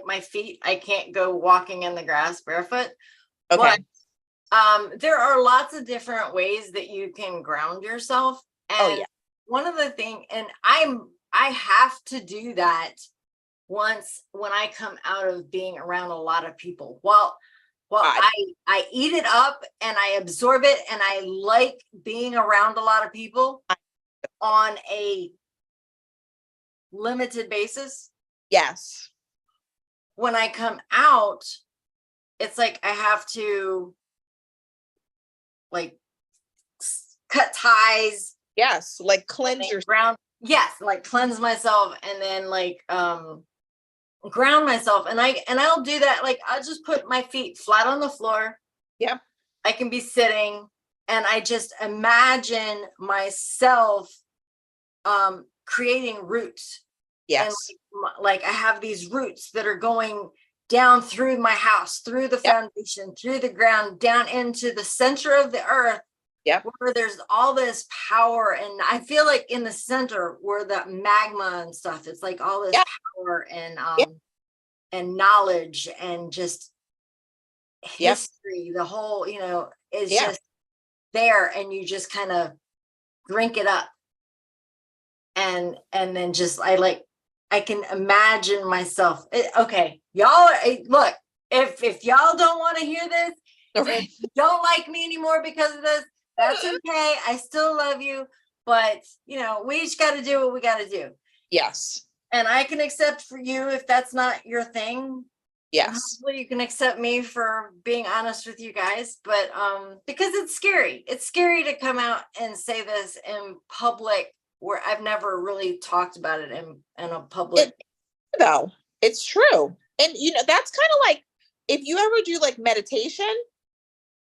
My feet, I can't go walking in the grass barefoot. Okay. But there are lots of different ways that you can ground yourself. And one of the things, and I have to do that once when I come out of being around a lot of people. Well, I eat it up and I absorb it, and I like being around a lot of people on a limited basis. Yes. When I come out, it's like I have to like cut ties. Yes, like cleanse your ground. Yes, like cleanse myself and then like ground myself. And I'll do that. Like I'll just put my feet flat on the floor. Yep. I can be sitting and I just imagine myself creating roots. Yes. And like I have these roots that are going down through my house, through the foundation, through the ground, down into the center of the earth. Yep. Where there's all this power. And I feel like in the center where the magma and stuff, it's like all this power and knowledge and just history, the whole, is just there, and you just kind of drink it up. And then just I can imagine myself. Okay, y'all, look, if y'all don't want to hear this, if you don't like me anymore because of this, that's okay. I still love you, but we each got to do what we got to do. Yes. And I can accept for you if that's not your thing. Yes. Hopefully you can accept me for being honest with you guys, but because it's scary. It's scary to come out and say this in public where I've never really talked about it in a public. Though it's true. And that's kind of like if you ever do like meditation,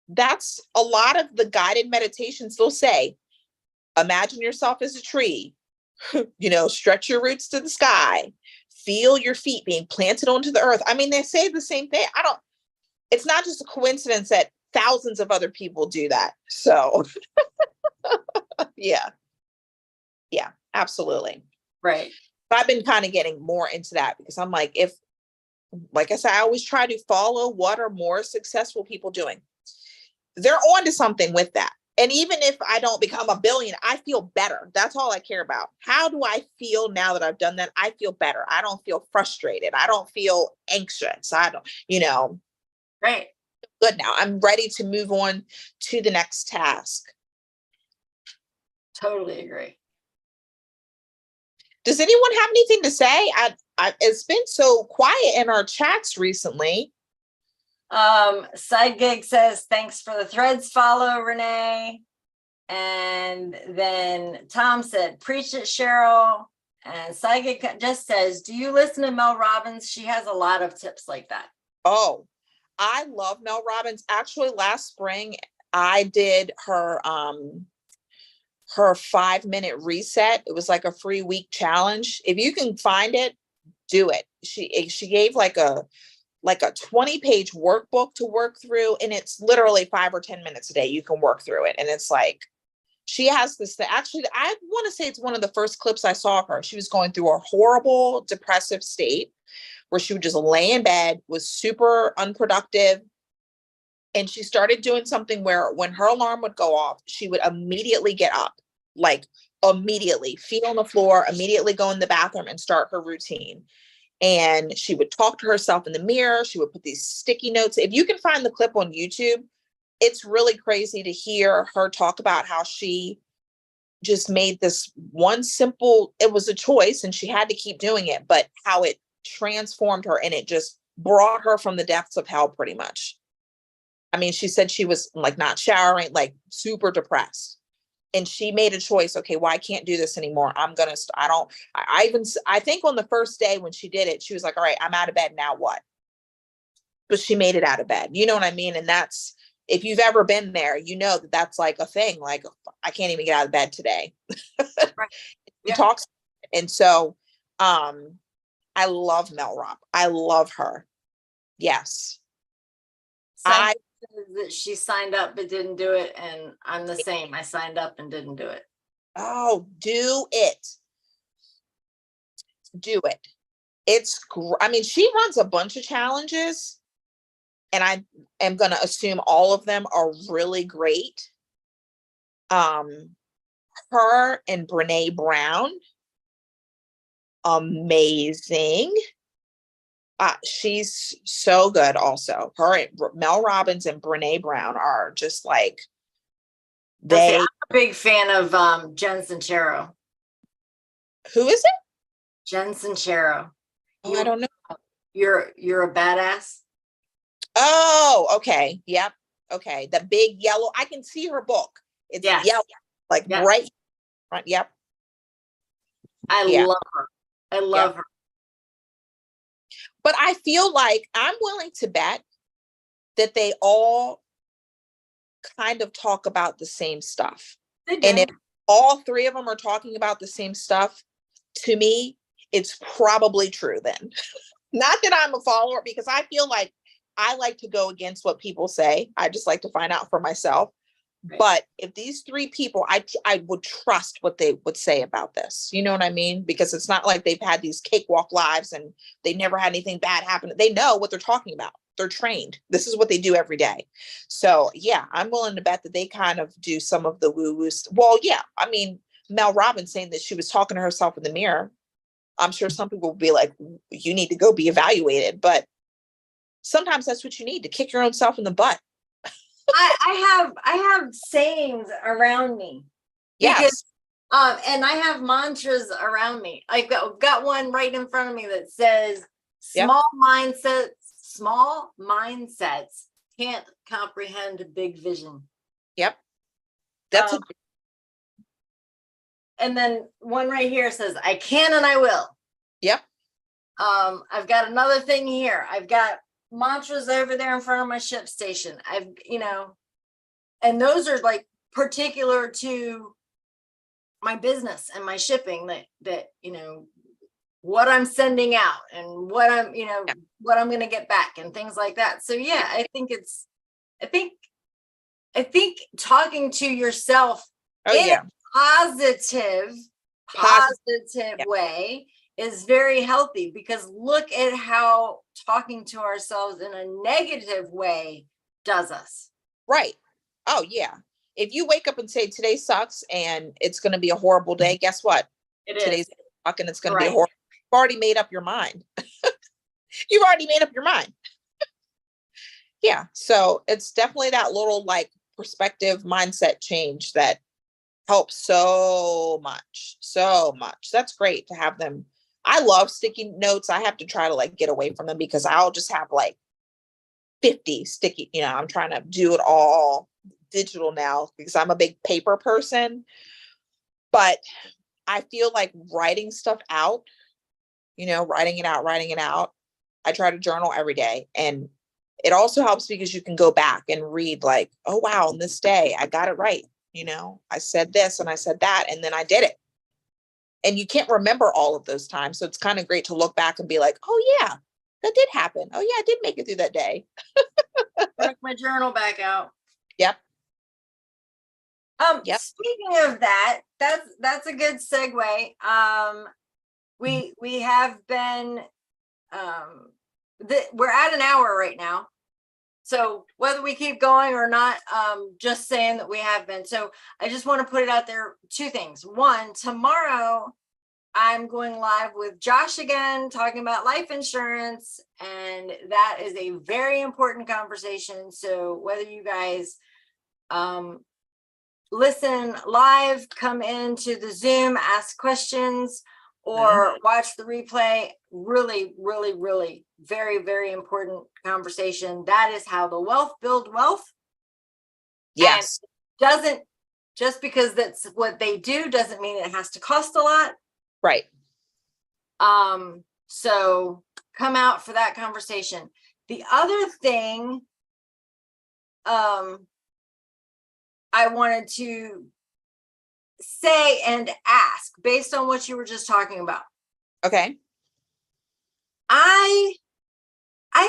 that's a lot of the guided meditations. They'll say, imagine yourself as a tree, stretch your roots to the sky, feel your feet being planted onto the earth. I mean, they say the same thing. It's not just a coincidence that thousands of other people do that. So yeah, absolutely. Right. But I've been kind of getting more into that because I'm like, like I said, I always try to follow what are more successful people doing. They're onto something with that. And even if I don't become a billionaire, I feel better. That's all I care about. How do I feel now that I've done that? I feel better. I don't feel frustrated. I don't feel anxious. I don't, Right. Good now. I'm ready to move on to the next task. Totally agree. Does anyone have anything to say? It's been so quiet in our chats recently. Side Gig says, thanks for the threads follow, Renee. And then Tom said, preach it, Cheryl. And Side Gig just says, do you listen to Mel Robbins? She has a lot of tips like that. Oh, I love Mel Robbins. Actually, last spring, I did her 5-minute reset. It was like a free week challenge. If you can find it, do it. She gave like a 20-page workbook to work through, and it's literally 5 or 10 minutes a day. You can work through it. And it's like, she has this thing. Actually, I want to say it's one of the first clips I saw of her. She was going through a horrible depressive state where she would just lay in bed, was super unproductive. And she started doing something where when her alarm would go off, she would immediately get up, like immediately, feet on the floor, immediately go in the bathroom and start her routine. And she would talk to herself in the mirror. She would put these sticky notes. If you can find the clip on YouTube, it's really crazy to hear her talk about how she just made this one simple, it was a choice and she had to keep doing it, but how it transformed her and it just brought her from the depths of hell pretty much. I mean, she said she was like not showering, like super depressed. And she made a choice. Okay, well, I can't do this anymore. I think on the first day when she did it, she was like, all right, I'm out of bed. Now what? But she made it out of bed. You know what I mean? And that's, if you've ever been there, that that's like a thing. Like, I can't even get out of bed today. Right. She talks. And so, I love Mel Robb. I love her. Yes. That she signed up but didn't do it, and I'm the same. I signed up and didn't do it. Oh, do it. Do it. I mean, she runs a bunch of challenges, and I am going to assume all of them are really great. Her and Brene Brown, amazing. She's so good also. Her, Mel Robbins and Brene Brown are just like, I'm a big fan of Jen Sincero. Who is it? Jen Sincero. I don't know. You're a badass. Oh, okay. Yep. Okay. The big yellow. I can see her book. It's Yes. yellow, like Yep. bright front. Yep. I Yeah. love her. I love Yep. her. But I feel like I'm willing to bet that they all kind of talk about the same stuff. They And if do. all three of them are talking about the same stuff, to me, it's probably true then. Not that I'm a follower, because I feel like I like to go against what people say. I just like to find out for myself. Right. But if these three people, I would trust what they would say about this. You know what I mean? Because it's not like they've had these cakewalk lives and they never had anything bad happen. They know what they're talking about. They're trained. This is what they do every day. So yeah, I'm willing to bet that they kind of do some of the woo-woo. Well, yeah. I mean, Mel Robbins saying that she was talking to herself in the mirror. I'm sure some people will be like, you need to go be evaluated. But sometimes that's what you need, to kick your own self in the butt. I have sayings around me because Yes. and I have mantras around me. I've got one right in front of me that says Yep. small mindsets can't comprehend a big vision. Yep. That's and then one right here says, I can and I will. Yep. I've got another thing here. I've got mantras over there in front of my ship station. And those are like particular to my business and my shipping, that what I'm sending out and what I'm what I'm going to get back and things like that. So yeah, I think talking to yourself in a positive way is very healthy, because look at how talking to ourselves in a negative way does us. Right. Oh yeah. If you wake up and say today sucks and it's going to be a horrible day, guess what? Today's suck and it's going to be horrible. You've already made up your mind. You've already made up your mind. Yeah. So it's definitely that little like perspective mindset change that helps so much. So much. That's great to have them. I love sticky notes. I have to try to like get away from them because I'll just have like 50 sticky, I'm trying to do it all digital now because I'm a big paper person. But I feel like writing stuff out, writing it out. I try to journal every day. And it also helps because you can go back and read like, oh, wow, on this day, I got it right. I said this and I said that, and then I did it. And you can't remember all of those times. So it's kind of great to look back and be like, oh, yeah, that did happen. Oh, yeah, I did make it through that day. Took my journal back out. Yep. Speaking of that, that's a good segue. We have been we're at an hour right now. So whether we keep going or not, just saying that we have been. So I just want to put it out there. Two things. One, tomorrow I'm going live with Josh again, talking about life insurance. And that is a very important conversation. So whether you guys listen live, come into the Zoom, ask questions, or watch the replay, really, really, really very, very important conversation. That is how the wealth build wealth. Yes. And doesn't, just because that's what they do doesn't mean it has to cost a lot. Right. So come out for that conversation. The other thing I wanted to say and ask, based on what you were just talking about. Okay. I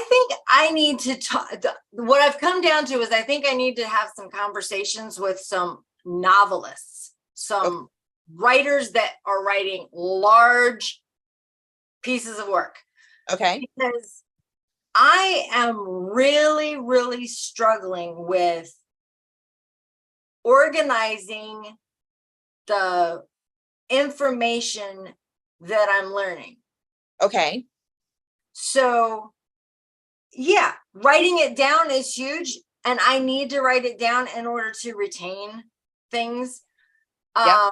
think I need to talk. What I've come down to is I think I need to have some conversations with some novelists, some writers that are writing large pieces of work. Okay. Because I am really, really struggling with organizing the information that I'm learning. Okay. So yeah, writing it down is huge, and I need to write it down in order to retain things. Yep.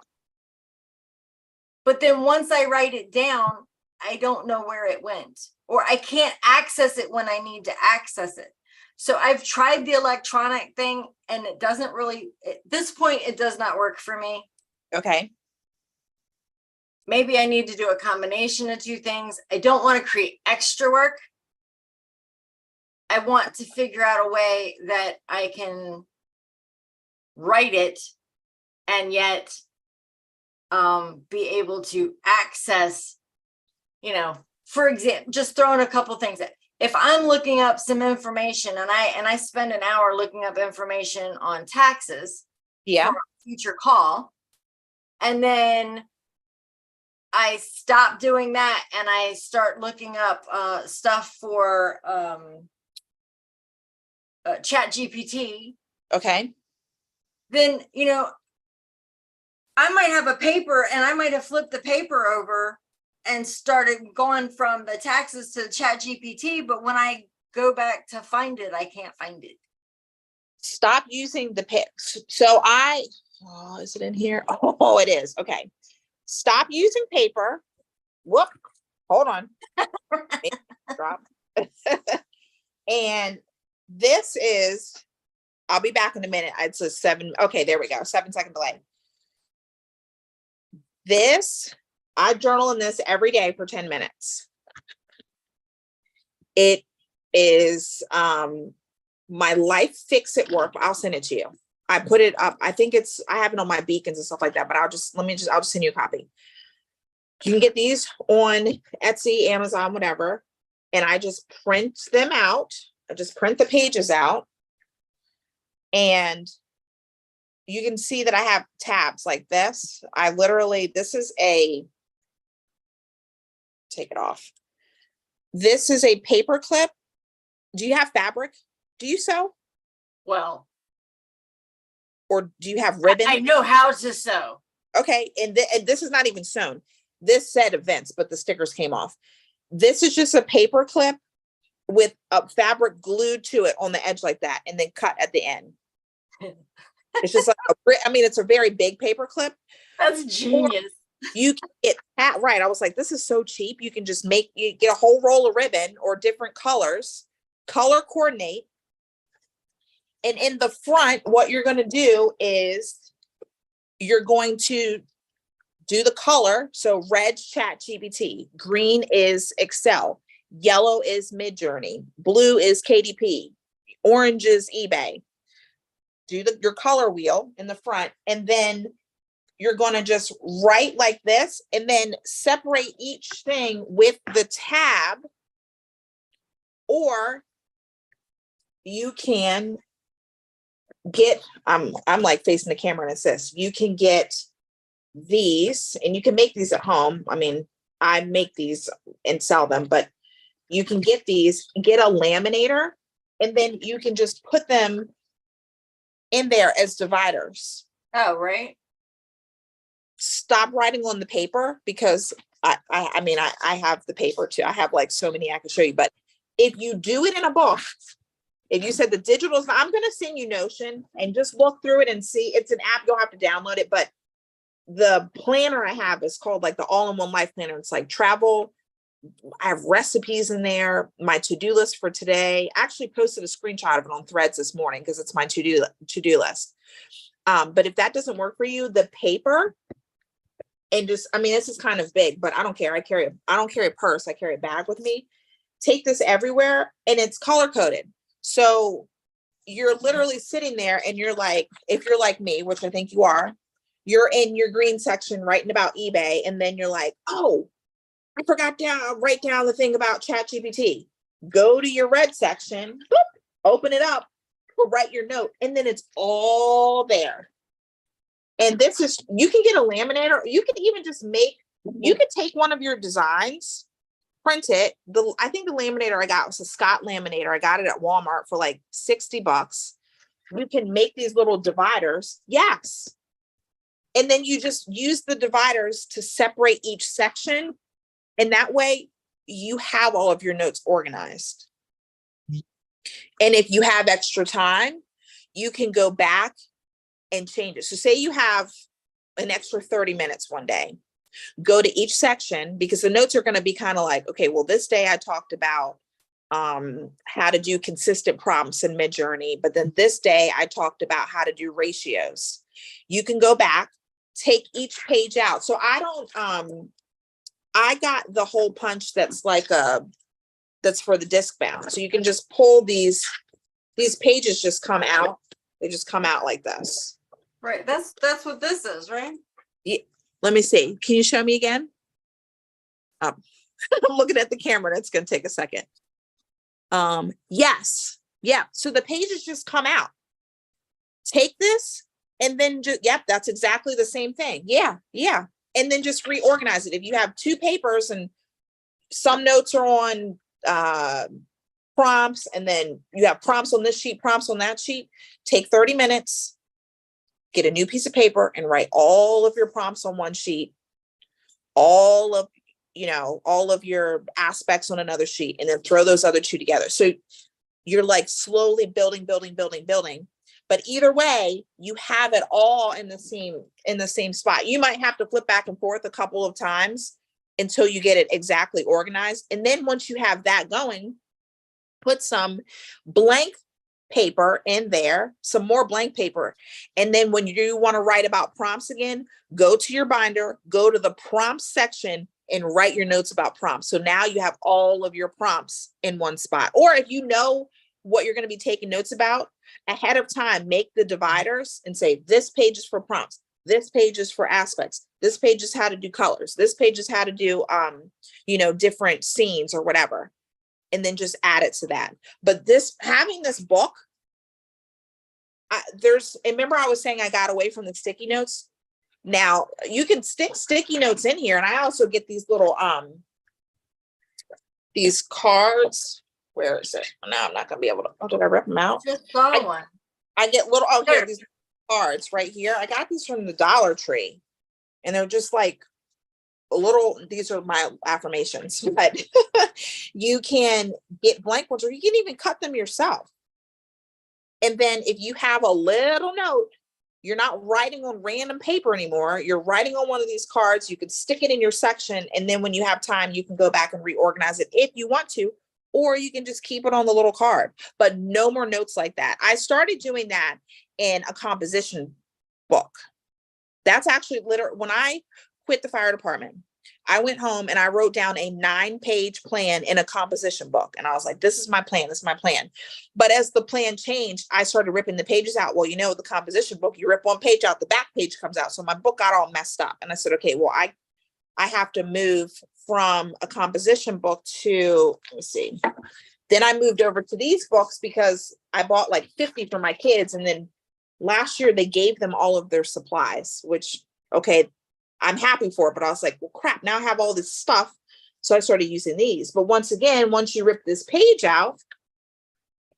But then once I write it down, I don't know where it went, or I can't access it when I need to access it. So I've tried the electronic thing and it doesn't really, at this point, it does not work for me. Okay. Maybe I need to do a combination of two things. I don't want to create extra work. I want to figure out a way that I can write it and yet be able to access, for example, just throwing a couple things at. If I'm looking up some information and I spend an hour looking up information on taxes Yeah. for a future call, and then I stop doing that and I start looking up stuff for Chat GPT, Okay. then I might have a paper and I might have flipped the paper over and started going from the taxes to Chat GPT, but when I go back to find it, I can't find it. Stop using the pics. So is it in here? Oh, it is. Okay. Stop using paper. Whoop. Hold on. Drop. And this is, I'll be back in a minute. It's a 7. Okay, there we go. 7-second delay. I journal in this every day for 10 minutes. It is my life fix it work. I'll send it to you. I put it up. I have it on my beacons and stuff like that, but I'll just send you a copy. You can get these on Etsy, Amazon, whatever. And I just print them out. I just print the pages out. And you can see that I have tabs like this. Take it off. This is a paper clip. Do you have fabric? Do you sew? Well, or do you have ribbon? I know how to sew. Okay. And this is not even sewn. This said events, but the stickers came off. This is just a paper clip with a fabric glued to it on the edge like that, and then cut at the end. It's just like, it's a very big paper clip. That's genius. You can get that right. I was like, this is so cheap. You can just you get a whole roll of ribbon or different colors, color coordinate. And in the front, what you're going to do is you're going to do the color. So red's Chat GPT, green is Excel, yellow is Midjourney, blue is KDP, orange is eBay. Do your color wheel in the front, and then you're going to just write like this, and then separate each thing with the tab, or you can get, I'm like facing the camera and it says, you can get these, and you can make these at home. I make these and sell them, but you can get these, get a laminator, and then you can just put them in there as dividers. Oh, right. Stop writing on the paper, because I have the paper too. I have like so many I can show you, but if you do it in a book, if you said the digital is, I'm going to send you Notion and just look through it and see. It's an app. You'll have to download it, but the planner I have is called like the all-in-one life planner. It's like travel. I have recipes in there, my to-do list for today. I actually posted a screenshot of it on Threads this morning because it's my to-do list. But if that doesn't work for you, the paper, and just, this is kind of big, but I don't care. I don't carry a purse. I carry a bag with me. Take this everywhere, and it's color coded. So you're literally sitting there and you're like, if you're like me, which I think you are, you're in your green section writing about eBay. And then you're like, oh, I forgot to write down the thing about Chat GPT. Go to your red section, boop, open it up, write your note, and then it's all there. And this is, you can get a laminator. You can even just you could take one of your designs, print it. I think the laminator I got was a Scott laminator. I got it at Walmart for like $60. You can make these little dividers. Yes. And then you just use the dividers to separate each section. And that way you have all of your notes organized. And if you have extra time, you can go back and change it. So say you have an extra 30 minutes one day, go to each section, because the notes are going to be kind of like, okay, well, this day I talked about how to do consistent prompts in Midjourney. But then this day I talked about how to do ratios. You can go back, take each page out. So I don't, I got the hole punch that's like that's for the disc bound. So you can just pull these pages just come out. They just come out like this. Right. That's what this is, right? Yeah. Let me see. Can you show me again? I'm looking at the camera and it's going to take a second. Yes. Yeah. So the pages just come out. Take this and then just, yep, that's exactly the same thing. Yeah. Yeah. And then just reorganize it. If you have two papers and some notes are on prompts, and then you have prompts on this sheet, prompts on that sheet, take 30 minutes, get a new piece of paper and write all of your prompts on one sheet, all of, you know, all of your aspects on another sheet, and then throw those other two together. So you're like slowly building. But either way, you have it all in the same spot. You might have to flip back and forth a couple of times until you get it exactly organized. And then once you have that going, put some blank paper in there, some more blank paper. And then when you want to write about prompts again, go to your binder, go to the prompts section and write your notes about prompts. So now you have all of your prompts in one spot. Or if you know what you're going to be taking notes about ahead of time, make the dividers and say, this page is for prompts. This page is for aspects. This page is how to do colors. This page is how to do, you know, different scenes or whatever. And then just add it to that. But having this book, remember I was saying I got away from the sticky notes. Now you can stick sticky notes in here. And I also get these little, these cards. Where is it? Now I'm not going to be able to, oh, did I rip them out? Just saw one. I get little, oh, here, these cards right here. I got these from the Dollar Tree and they're just like a little, these are my affirmations, but you can get blank ones or you can even cut them yourself. And then if you have a little note, you're not writing on random paper anymore. You're writing on one of these cards. You can stick it in your section. And then when you have time, you can go back and reorganize it if you want to, or you can just keep it on the little card, but no more notes like that. I started doing that in a composition book. That's actually literally when I quit the fire department, I went home and I wrote down a 9-page plan in a composition book. And I was like, this is my plan. This is my plan. But as the plan changed, I started ripping the pages out. Well, you know, the composition book, you rip one page out, the back page comes out. So my book got all messed up. And I said, okay, well, I have to move from a composition book to, let me see. Then I moved over to these books because I bought like 50 for my kids. And then last year they gave them all of their supplies, which, okay, I'm happy for it. But I was like, well, crap, now I have all this stuff. So I started using these. But once again, once you rip this page out,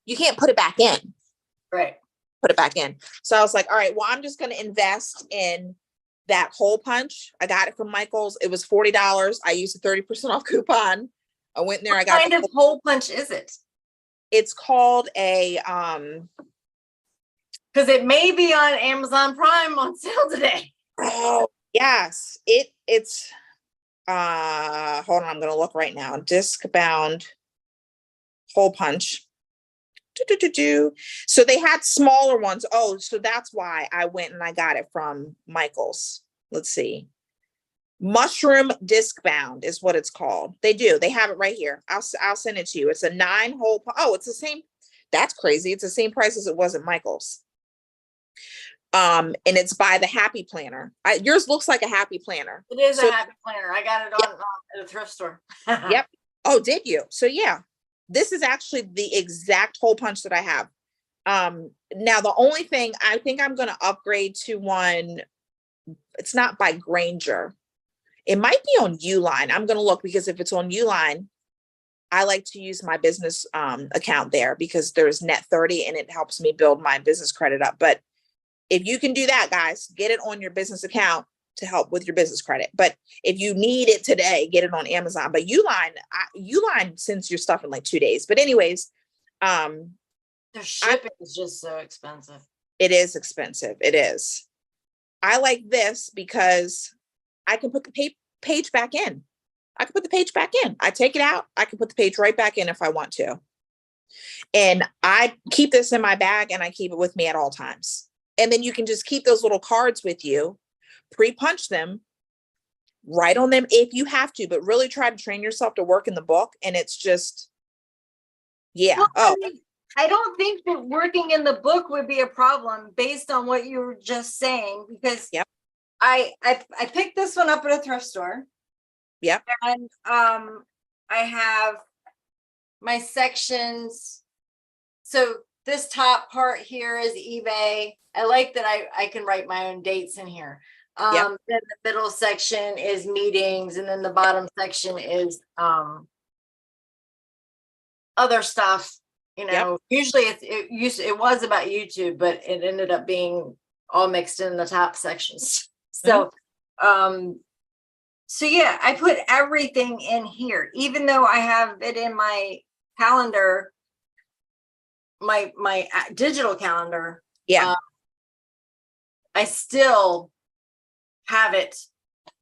you can't put it back in. Right. Put it back in. So I was like, all right, well, I'm just going to invest in that hole punch. I got it from Michael's. It was $40. I used a 30% off coupon. I went in there. What I got kind of hole punch is it? It's called a because it may be on Amazon Prime on sale today. Oh yes, it's hold on, I'm gonna look right now. Disc bound hole punch. So they had smaller ones. Oh, so that's why I went and I got it from Michael's. Let's see. Mushroom disc bound is what it's called. They have it right here. I'll send it to you. It's a 9-hole. Oh, it's the same. That's crazy. It's the same price as it was at Michael's. And it's by the Happy Planner. Yours looks like a Happy Planner. It is a Happy Planner. I got it on at a thrift store. Yep. Oh, did you? So yeah. This is actually the exact hole punch that I have. Now, the only thing I think I'm going to upgrade to one, it's not by Granger. It might be on Uline. I'm going to look because if it's on Uline, I like to use my business account there because there's net 30 and it helps me build my business credit up. But if you can do that, guys, get it on your business account to help with your business credit. But if you need it today, get it on Amazon. But Uline sends your stuff in like 2 days. But anyways, their shipping is just so expensive. It is expensive. It is. I like this because I can put the page back in. I can put the page back in. I take it out. I can put the page right back in if I want to. And I keep this in my bag and I keep it with me at all times. And then you can just keep those little cards with you, pre-punch them, write on them if you have to, but really try to train yourself to work in the book. And it's just, yeah. Well, Oh, I don't think that working in the book would be a problem based on what you were just saying, because yep. I picked this one up at a thrift store. Yep. And I have my sections. So this top part here is eBay. I like that I can write my own dates in here. Yep. Then the middle section is meetings, and then the bottom section is other stuff. You know, Yep. usually it was about YouTube, but it ended up being all mixed in the top sections. So, so yeah, I put everything in here, even though I have it in my calendar, my digital calendar. Yeah. I still have it.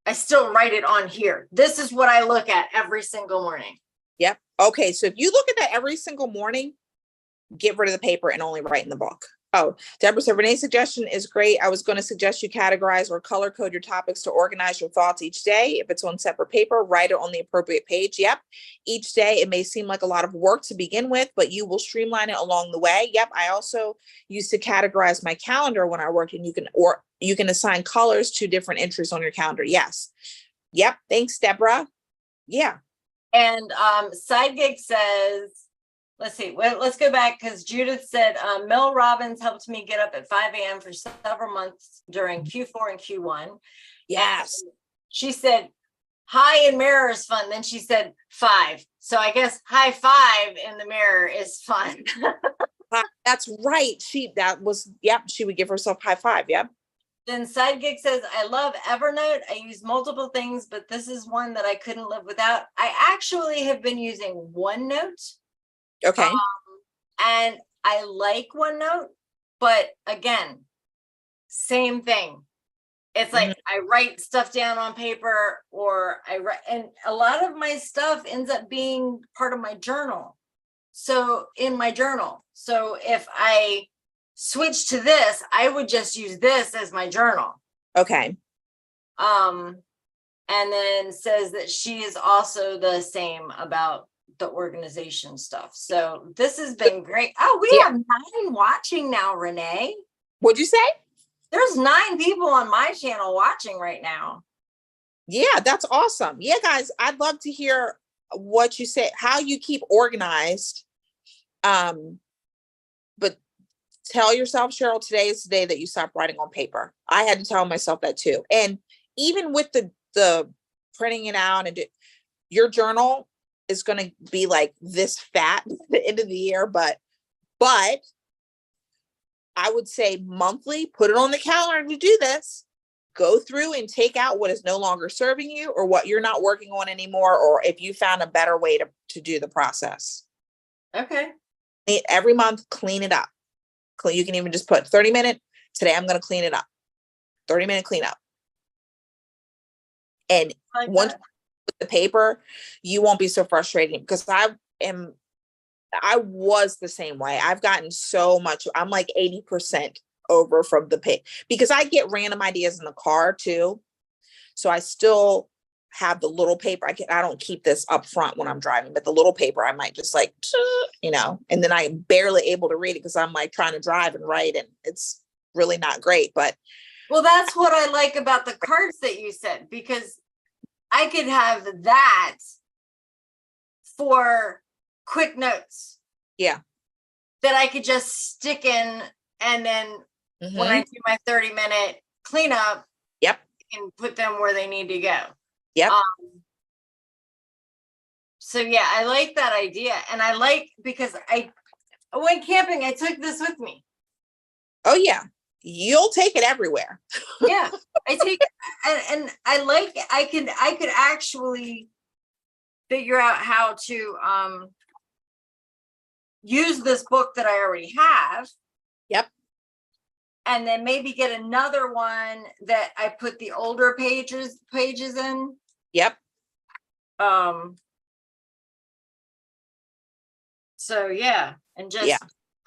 I still write it on here. This is what I look at every single morning. Yep. Okay. So if you look at that every single morning, get rid of the paper and only write in the book. Oh, Deborah said, Renee's suggestion is great. I was going to suggest you categorize or color code your topics to organize your thoughts each day. If it's on separate paper, write it on the appropriate page. Yep. Each day, it may seem like a lot of work to begin with, but you will streamline it along the way. Yep. I also used to categorize my calendar when I worked, and you can assign colors to different entries on your calendar. Yes. Yep. Thanks, Deborah. Yeah. And Side Gig says, let's see, well, let's go back, because Judith said, Mel Robbins helped me get up at 5 a.m. for several months during Q4 and Q1. Yes. And she said, high in mirror is fun. Then she said 5. So I guess high 5 in the mirror is fun. That's right. She would give herself high 5. Yep. Then Side Gig says, I love Evernote. I use multiple things, but this is one that I couldn't live without. I actually have been using OneNote. Okay. And I like OneNote, but again, same thing. It's like I write stuff down on paper, or I write, and a lot of my stuff ends up being part of my journal. So in my journal. So if I switch to this, I would just use this as my journal. Okay. And then says that she is also the same about the organization stuff. So this has been great. Oh, we have 9 watching now, Renee. What'd you say? There's 9 people on my channel watching right now. Yeah, that's awesome. Yeah, guys, I'd love to hear what you say, how you keep organized. But tell yourself, Cheryl, today is the day that you stop writing on paper. I had to tell myself that too. And even with the printing it out, and your journal is going to be like this fat at the end of the year, but I would say monthly, put it on the calendar to do this. Go through and take out what is no longer serving you, or what you're not working on anymore, or if you found a better way to do the process. Okay. Every month, clean it up. You can even just put 30-minute, today I'm going to clean it up. 30-minute cleanup. And once with the paper, you won't be so frustrated, because I was the same way. I've gotten so much. I'm like 80% over from the page, because I get random ideas in the car too. So I still have the little paper. I don't keep this up front when I'm driving, but the little paper, I might just like, and then I'm barely able to read it because I'm like trying to drive and write, and it's really not great. But well, that's what I like about the cards that you said, because I could have that for quick notes. Yeah. That I could just stick in, and then when I do my 30-minute cleanup, yep, I can put them where they need to go. Yep. So yeah, I like that idea. And I like, because I went camping, I took this with me. Oh yeah. You'll take it everywhere. Yeah. I take and I like, I could actually figure out how to use this book that I already have. Yep. And then maybe get another one that I put the older pages in. Yep. So yeah, and just Yeah.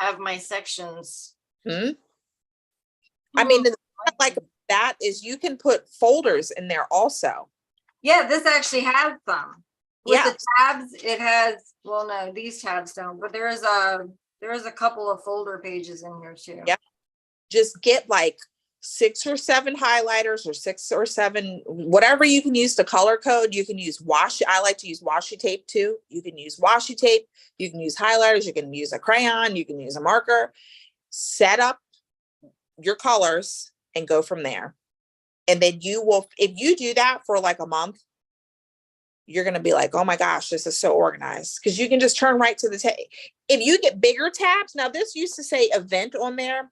have my sections. I mean, the thing I like that is you can put folders in there also. Yeah, this actually has some. With the tabs, it has, well, no, these tabs don't, but there is a couple of folder pages in here too. Yeah. Just get like 6 or 7 highlighters or 6 or 7, whatever you can use to color code. You can use washi. I like to use washi tape too. You can use washi tape. You can use highlighters. You can use a crayon. You can use a marker. Set up your colors and go from there. And then you will, if you do that for like a month, you're going to be like, oh my gosh, this is so organized. Because you can just turn right to the tab. If you get bigger tabs, now this used to say event on there.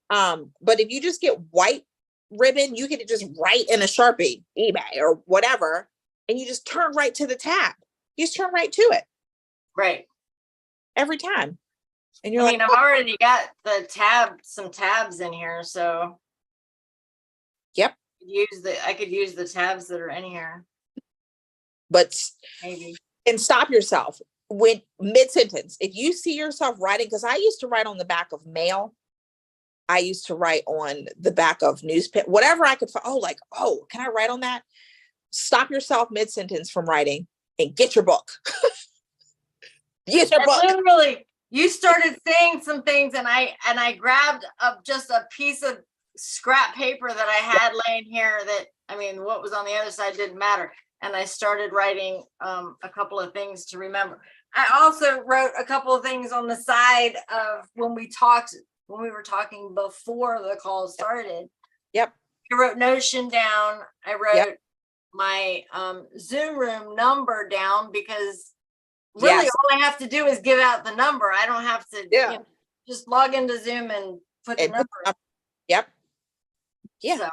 But if you just get white ribbon, you can just write in a Sharpie, eBay or whatever, and you just turn right to the tab. You just turn right to it. Right. Every time. And you're I like, mean, I've already got some tabs in here, so. Yep. I could use the tabs that are in here. But maybe. And stop yourself when mid-sentence. If you see yourself writing, because I used to write on the back of mail. I used to write on the back of newspaper, whatever I could find. Oh, can I write on that? Stop yourself mid-sentence from writing and get your book. Use your book. Literally, you started saying some things and I grabbed up just a piece of scrap paper that I had laying here that, I mean, what was on the other side didn't matter. And I started writing a couple of things to remember. I also wrote a couple of things on the side of when we were talking before the call started. Yep. I wrote Notion down. I wrote my Zoom room number down because really all I have to do is give out the number. I don't have to just log into Zoom and put the number. Yep. Yeah. So.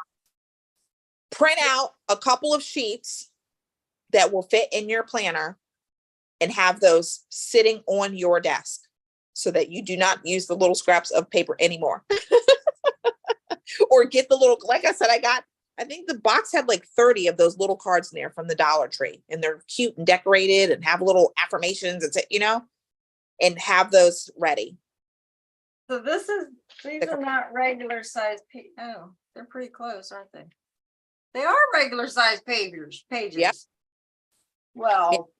Print out a couple of sheets that will fit in your planner and have those sitting on your desk so that you do not use the little scraps of paper anymore. Or get the little, like I said, I think the box had like 30 of those little cards in there from the Dollar Tree, and they're cute and decorated and have little affirmations and and have those ready. So these are not regular size. Oh, they're pretty close, aren't they? They are regular size pages. Yep. Well,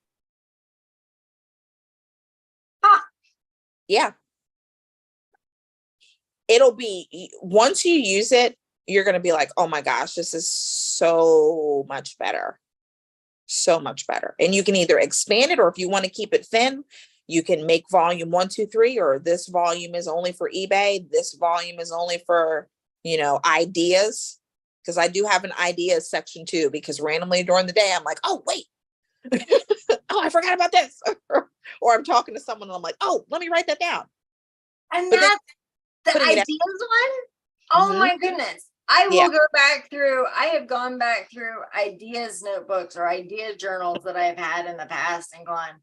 yeah. It'll be, once you use it, you're going to be like, oh my gosh, this is so much better. So much better. And you can either expand it, or if you want to keep it thin, you can make volume 1, 2, 3, or this volume is only for eBay. This volume is only for, ideas. Because I do have an ideas section too, because randomly during the day, I'm like, oh, wait. Oh, I forgot about this. Or I'm talking to someone and I'm like, oh, let me write that down. And that's the ideas one? Oh my goodness. I will go back through. I have gone back through ideas notebooks or idea journals that I've had in the past and gone,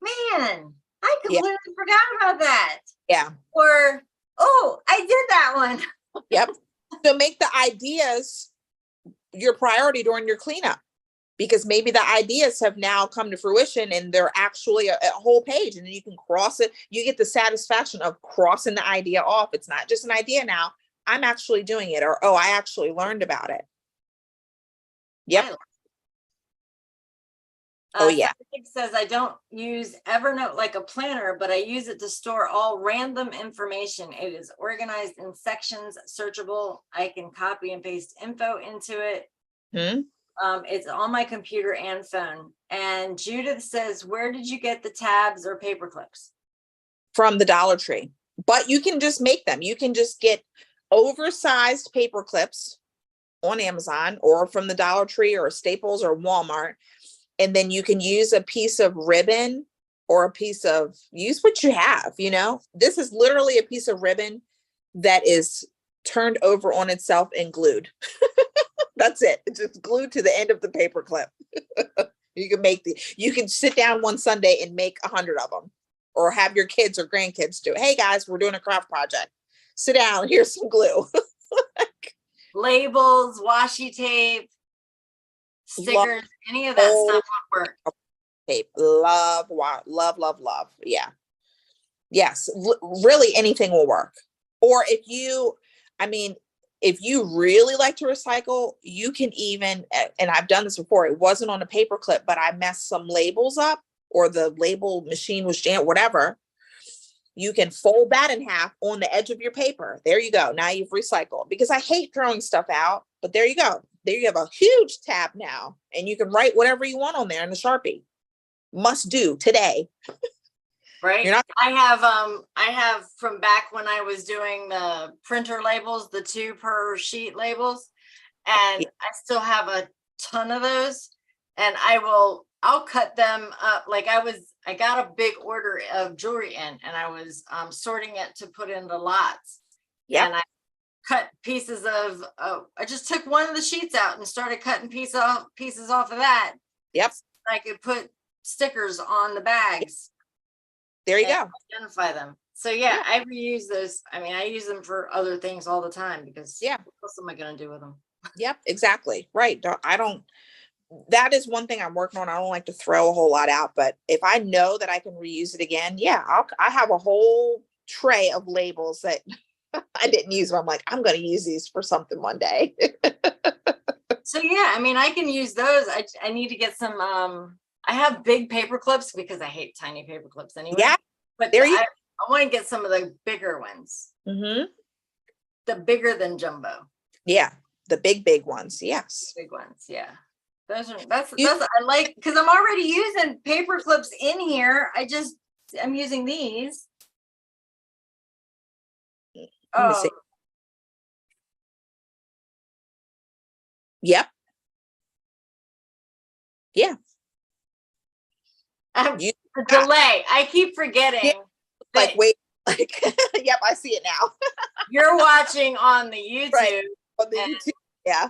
man, I completely forgot about that. Yeah. Or, oh, I did that one. Yep. So make the ideas your priority during your cleanup, because maybe the ideas have now come to fruition and they're actually a whole page, and then you can cross it. You get the satisfaction of crossing the idea off. It's not just an idea now. I'm actually doing it, or, oh, I actually learned about it. Yep. It says I don't use Evernote like a planner, but I use it to store all random information. It is organized in sections, searchable. I can copy and paste info into it. It's on my computer and phone. And Judith says, where did you get the tabs or paper clips? From the Dollar Tree. But you can just make them. You can just get oversized paper clips on Amazon or from the Dollar Tree or Staples or Walmart. And then you can use a piece of ribbon or use what you have, This is literally a piece of ribbon that is turned over on itself and glued. That's it. It's just glued to the end of the paper clip. You can sit down one Sunday and make 100 of them, or have your kids or grandkids do it. Hey guys, we're doing a craft project. Sit down. Here's some glue. Labels, washi tape, stickers, any of that stuff would work. Tape. Love, love, love, love. Yeah. Yes. Really anything will work. Or if you, I mean, if you really like to recycle, you can even, and I've done this before, it wasn't on a paper clip, but I messed some labels up, or the label machine was jammed, whatever. You can fold that in half on the edge of your paper. There you go. Now you've recycled, because I hate throwing stuff out, but there you go. There you have a huge tab now, and you can write whatever you want on there in the Sharpie. Must do today. Right. You're not- I have from back when I was doing the printer labels, the 2 per sheet labels, and I still have a ton of those, and I'll cut them up. Like I got a big order of jewelry in, and I was sorting it to put into lots. Yep. And I cut pieces of, I just took one of the sheets out and started cutting pieces off of that. Yep. So I could put stickers on the bags. There you go. Identify them. So yeah, I reuse those. I mean, I use them for other things all the time, because what else am I going to do with them? Yep, exactly. Right. That is one thing I'm working on. I don't like to throw a whole lot out, but if I know that I can reuse it again, I have a whole tray of labels that I didn't use, but I'm like, I'm going to use these for something one day. So yeah, I mean, I can use those. I need to get some, I have big paper clips, because I hate tiny paper clips anyway. Yeah. But I want to get some of the bigger ones. Mm-hmm. The bigger than jumbo. Yeah. The big ones. Yes. Big ones. Yeah. That's I like, because I'm already using paper clips in here. I'm using these. Let me see. Yep. Yeah. The delay. I keep forgetting. Yeah. Like, wait, like, yep, I see it now. You're watching on the YouTube. Right. On the YouTube. Yeah.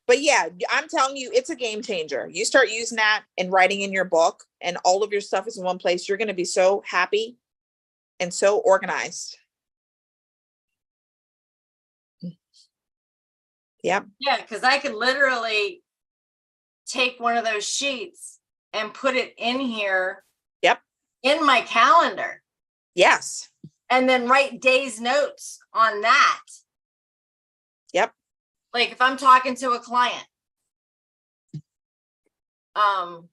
But yeah, I'm telling you, it's a game changer. You start using that and writing in your book, and all of your stuff is in one place. You're going to be so happy and so organized. Yep. Yeah, because I could literally take one of those sheets and put it in here. Yep. In my calendar. Yes. And then write days notes on that. Yep. Like if I'm talking to a client, I'm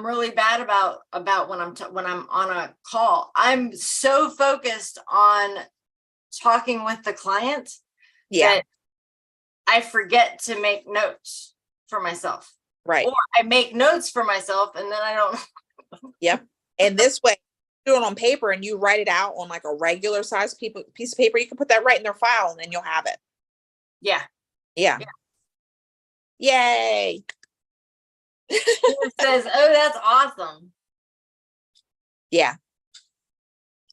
really bad about when I'm on a call. I'm so focused on talking with the client that I forget to make notes for myself. Right. Or I make notes for myself and then I don't. Yep. And this way, do it on paper and you write it out on like a regular size piece of paper. You can put that right in their file and then you'll have it. Yeah. Yeah. Yay. It says, oh, that's awesome. Yeah.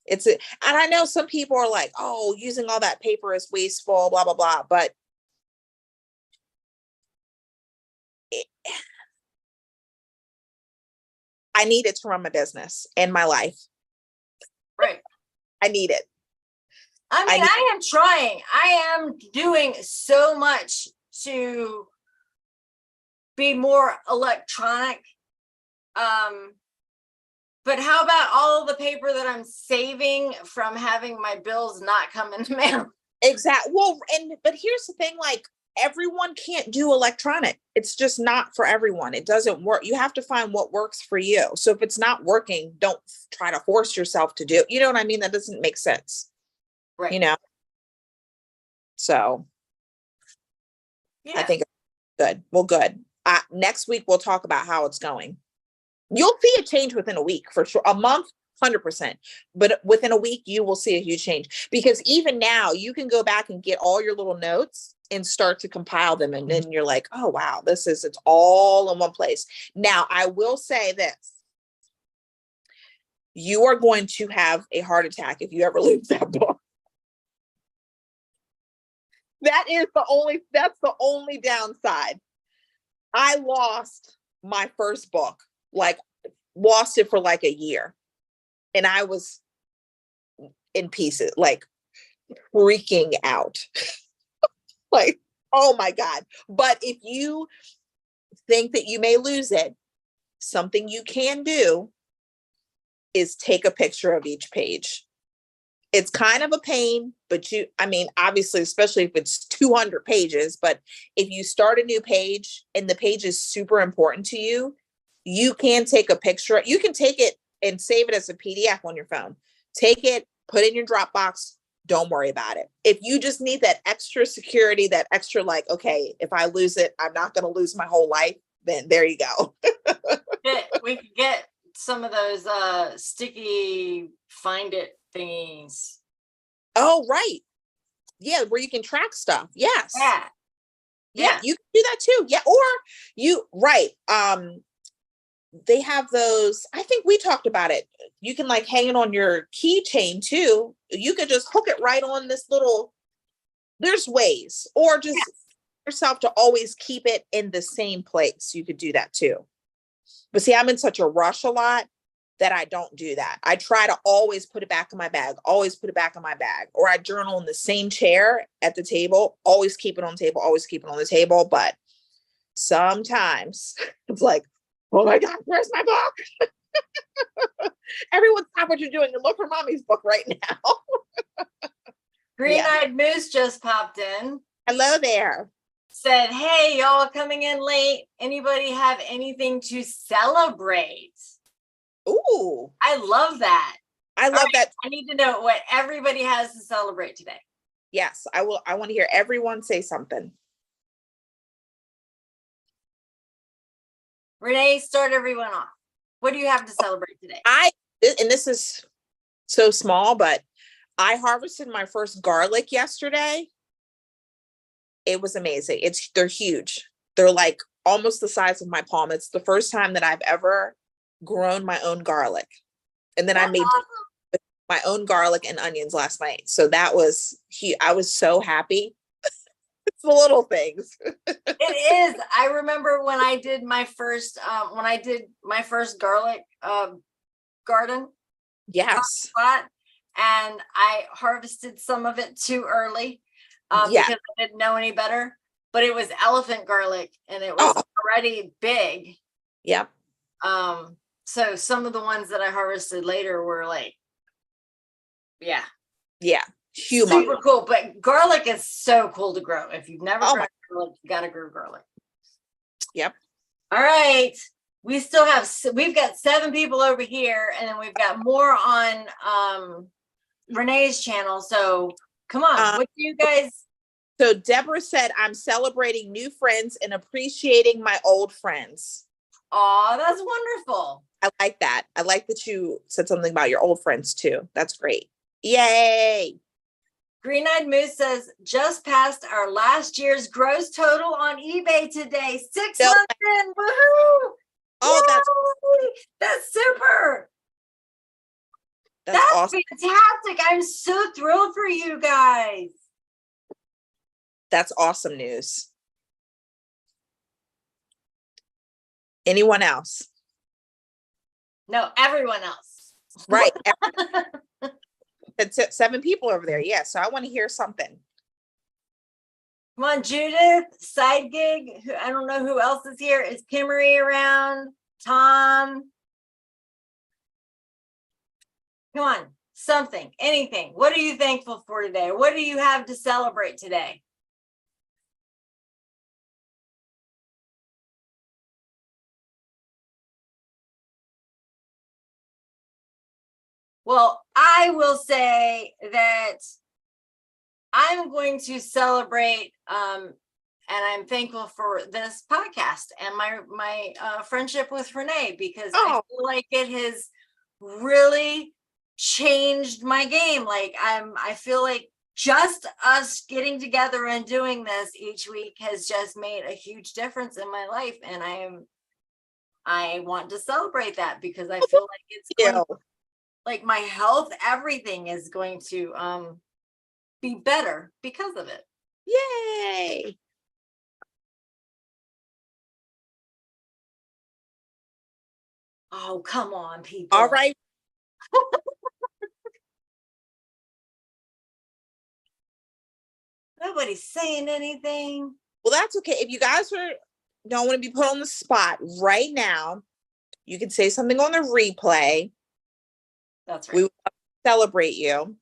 And I know some people are like, oh, using all that paper is wasteful, blah, blah, blah. But I need it to run my business and my life. Right. I need it. I mean, I am trying. I am doing so much to be more electronic. But how about all of the paper that I'm saving from having my bills not come in the mail? Exactly. Well, but here's the thing, like, everyone can't do electronic. It's just not for everyone. It doesn't work. You have to find what works for you. So if it's not working, don't try to force yourself to do it. You know what I mean? That doesn't make sense. Right. You know? So yeah. I think it's good. Well, good. Next week, we'll talk about how it's going. You'll see a change within a week for sure. A month, 100%. But within a week, you will see a huge change, because even now you can go back and get all your little notes and start to compile them. And then you're like, oh, wow, it's all in one place. Now, I will say this. You are going to have a heart attack if you ever lose that book. That's the only downside. I lost my first book, lost it for like a year. And I was in pieces, like freaking out. Like, Oh my God. But if you think that you may lose it, something you can do is take a picture of each page. It's kind of a pain, but I mean, obviously, especially if it's 200 pages, but if you start a new page and the page is super important to you, you can take a picture. You can take it and save it as a PDF on your phone. Take it, put it in your Dropbox. Don't worry about it. If you just need that extra security, that extra, like, okay, if I lose it, I'm not going to lose my whole life, then there you go. We could get some of those sticky find it thingies. Oh, right. Yeah, where you can track stuff. Yes. Yeah. You can do that too. Yeah, or right. They have those, I think we talked about it. You can like hang it on your keychain too. You could just hook it right on this little, there's ways, or just yourself to always keep it in the same place. You could do that too. But see, I'm in such a rush a lot that I don't do that. I try to always put it back in my bag, always put it back in my bag, or I journal in the same chair at the table, always keep it on the table, always keep it on the table. But sometimes it's like, oh my God, where's my book? Everyone stop what you're doing and look for mommy's book right now. Green-eyed Moose just popped in. Hello there. Said, hey, y'all coming in late. Anybody have anything to celebrate? Ooh. I love that. I love that. I need to know what everybody has to celebrate today. Yes, I will. I want to hear everyone say something. Renee, start everyone off. What do you have to celebrate today? And this is so small, but I harvested my first garlic yesterday. It was amazing. They're huge. They're like almost the size of my palm. It's the first time that I've ever grown my own garlic. And then I made my own garlic and onions last night. So that was I was so happy. It's the little things. It is. I remember when I did my first garlic garden. Yes. Spot, and I harvested some of it too early because I didn't know any better. But it was elephant garlic and it was already big. Yep. So some of the ones that I harvested later were like, yeah. Humongous. Super cool. But garlic is so cool to grow. If you've never grown garlic, you gotta grow garlic. Yep. All right. We've got 7 people over here, and then we've got more on Renee's channel. So come on, what do you guys? So Deborah said, I'm celebrating new friends and appreciating my old friends. Oh, that's wonderful. I like that. I like that you said something about your old friends too. That's great. Yay. Green-eyed Moose says, just passed our last year's gross total on eBay today. 6 months in. Woohoo! Oh, that's super. That's awesome. Fantastic. I'm so thrilled for you guys. That's awesome news. Anyone else? No, everyone else. Right. It's 7 people over there. Yeah. So I want to hear something. Come on, Judith, side gig. I don't know who else is here. Is Kimmery around? Tom? Come on, something, anything. What are you thankful for today? What do you have to celebrate today? Well, I will say that I'm going to celebrate, and I'm thankful for this podcast and my friendship with Renee, because I feel like it has really changed my game. Like I feel like just us getting together and doing this each week has just made a huge difference in my life, and I want to celebrate that because I feel like it's like my health, everything is going to be better because of it. Yay. Oh, come on, people. All right. Nobody's saying anything. Well, that's okay. If you guys don't want to be put on the spot right now, you can say something on the replay. That's right. We will celebrate you.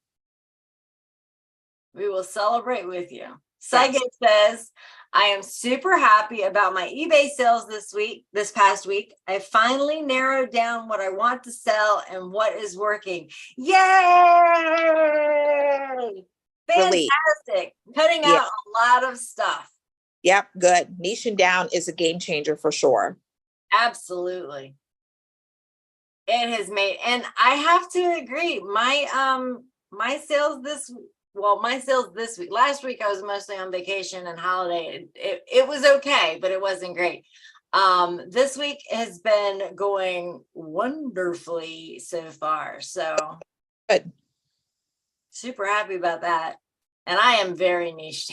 We will celebrate with you. Saige says, I am super happy about my eBay sales this past week. I finally narrowed down what I want to sell and what is working. Yay! Relief. Fantastic. Cutting out a lot of stuff. Yep, good. Niching down is a game changer for sure. Absolutely. It has made, and I have to agree, my sales this week, last week I was mostly on vacation and holiday. It was okay, but it wasn't great. This week has been going wonderfully so far. So good. Super happy about that. And I am very niche.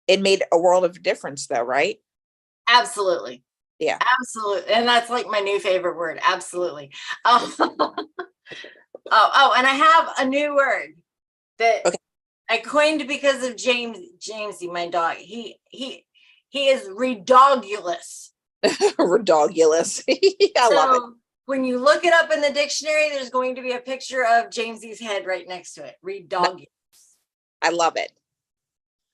It made a world of difference though, right? Absolutely. Yeah. Absolutely. And that's like my new favorite word. Absolutely. Oh, and I have a new word that I coined because of Jamesy, my dog. He is redogulous. Redogulous. I love it. When you look it up in the dictionary, there's going to be a picture of Jamesy's head right next to it. Redogulous. I love it.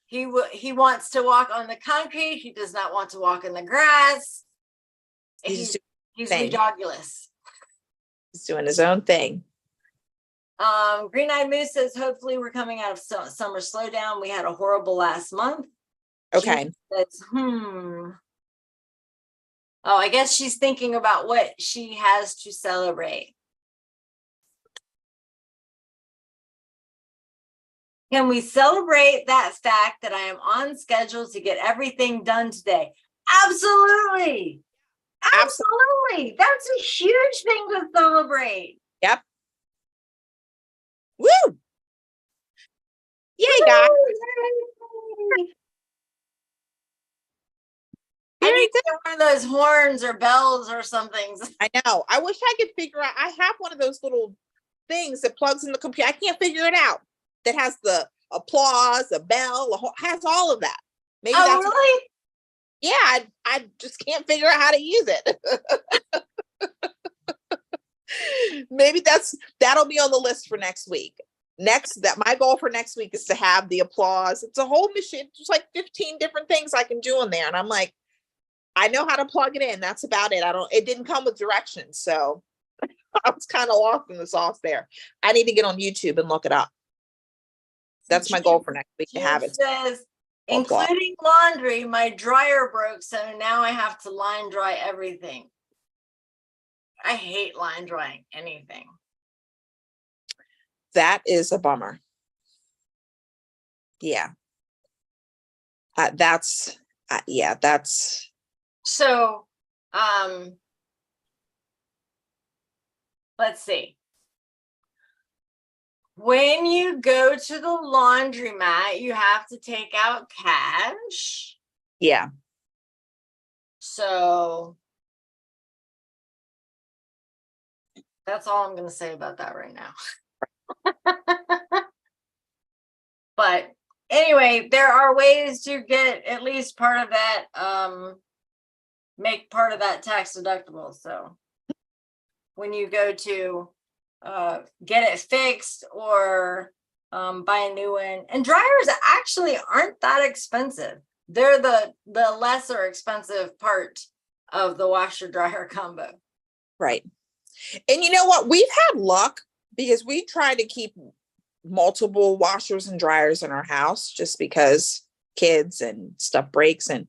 He wants to walk on the concrete. He does not want to walk in the grass. He's redogulous. He's doing his own thing. Green Eyed Moose says, hopefully we're coming out of summer slowdown. We had a horrible last month. Okay. Says, Oh, I guess she's thinking about what she has to celebrate. Can we celebrate that fact that I am on schedule to get everything done today? Absolutely. Absolutely. That's a huge thing to celebrate. Yep. Woo! Yay, guys. I need to get one of those horns or bells or something. I know. I wish I could figure out. I have one of those little things that plugs in the computer. I can't figure it out. That has the applause, a bell, has all of that. Maybe that's really? Yeah, I just can't figure out how to use it. Maybe that'll be on the list for next week. My goal for next week is to have the applause. It's a whole machine. There's like 15 different things I can do in there. And I'm like, I know how to plug it in. That's about it. It didn't come with directions. So I was kind of lost in the sauce there. I need to get on YouTube and look it up. That's my goal for next week to have it. Says, including laundry, my dryer broke. So now I have to line dry everything. I hate line drying anything. That is a bummer. Yeah. That's so let's see. When you go to the laundromat, you have to take out cash. Yeah. So that's all I'm going to say about that right now. But anyway, there are ways to get at least part of that, make part of that tax deductible. So when you go to get it fixed or buy a new one, and dryers actually aren't that expensive. They're the lesser expensive part of the washer dryer combo. Right. And you know what? We've had luck because we try to keep multiple washers and dryers in our house just because kids and stuff breaks. And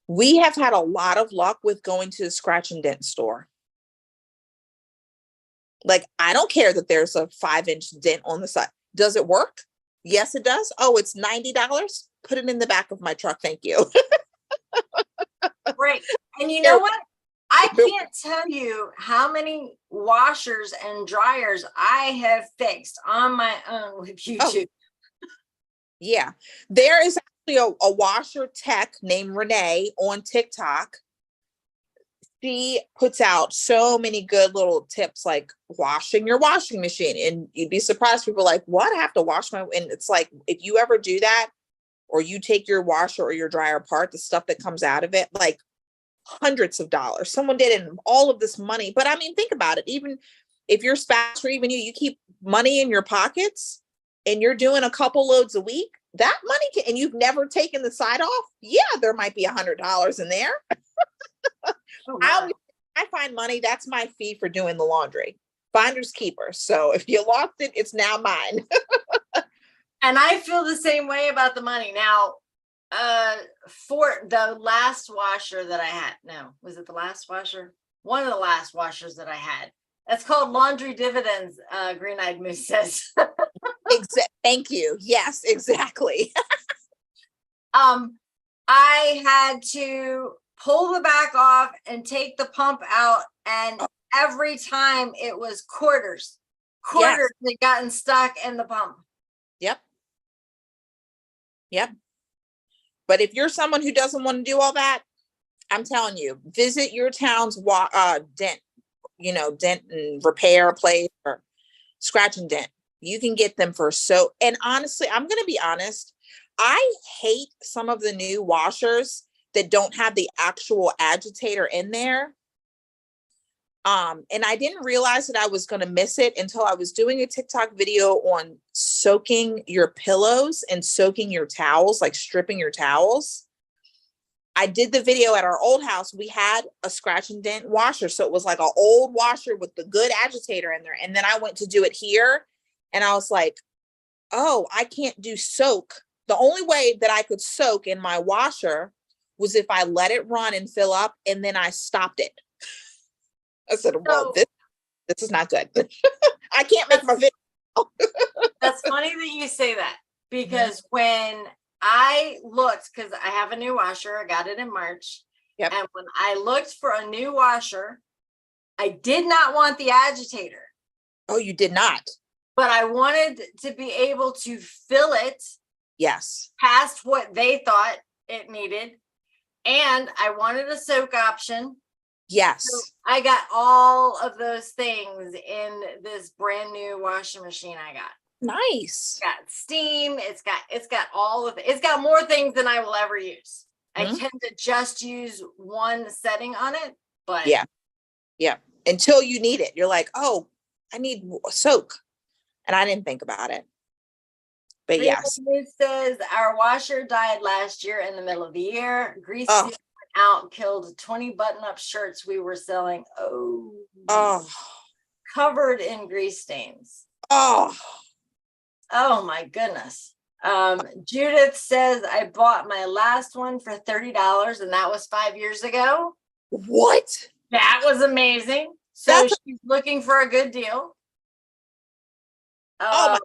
we have had a lot of luck with going to the scratch and dent store. Like, I don't care that there's a 5-inch dent on the side. Does it work? Yes, it does. Oh, it's $90. Put it in the back of my truck. Thank you. Right. And you know what? I can't tell you how many washers and dryers I have fixed on my own with YouTube. Oh. Yeah. There is actually a washer tech named Renee on TikTok. she puts out so many good little tips, like washing your washing machine. And you'd be surprised. People are like, what? I have to wash my, and it's like, if you ever do that, or you take your washer or your dryer apart, the stuff that comes out of it, like hundreds of dollars. Someone did it, and all of this money. But I mean, think about it. Even if your spouse or even you keep money in your pockets and you're doing a couple loads a week, that money can, and you've never taken the side off. Yeah, there might be $100 in there. Oh, wow. I find money. That's my fee for doing the laundry. Finders keepers. So if you lost it, it's now mine. And I feel the same way about the money. Now, for the last washer that I had, no, was it the last washer? One of the last washers that I had. That's called laundry dividends, Green Eyed Moose says. Thank you. Yes, exactly. I had to pull the back off and take the pump out, and every time it was quarters that gotten stuck in the pump. Yep. But if you're someone who doesn't want to do all that, I'm telling you, visit your town's dent and repair place or scratch and dent. You can get them for so, and honestly, I'm going to be honest. I hate some of the new washers that don't have the actual agitator in there. And I didn't realize that I was going to miss it until I was doing a TikTok video on soaking your pillows and soaking your towels, like stripping your towels. I did the video at our old house. We had a scratch and dent washer. So it was like an old washer with the good agitator in there. And then I went to do it here and I was like, oh, I can't do soak. The only way that I could soak in my washer was if I let it run and fill up and then I stopped it. I said, well, this is not good. I can't make my video. That's funny that you say that, because when I looked, because I have a new washer, I got it in March. Yep. And when I looked for a new washer, I did not want the agitator. Oh, you did not? But I wanted to be able to fill it. Yes. Past what they thought it needed. And I wanted a soak option. Yes. So I got all of those things in this brand new washing machine I got. Nice. It's got steam. It's got all of it. It's got more things than I will ever use. I tend to just use one setting on it, but yeah. Until you need it. You're like, oh, I need soak. And I didn't think about it. But yes. It says our washer died last year in the middle of the year. Grease out, killed 20 button-up shirts we were selling. Oh, covered in grease stains. Oh my goodness. Judith says I bought my last one for $30, and that was 5 years ago. What? That was amazing. So she's looking for a good deal. Wow,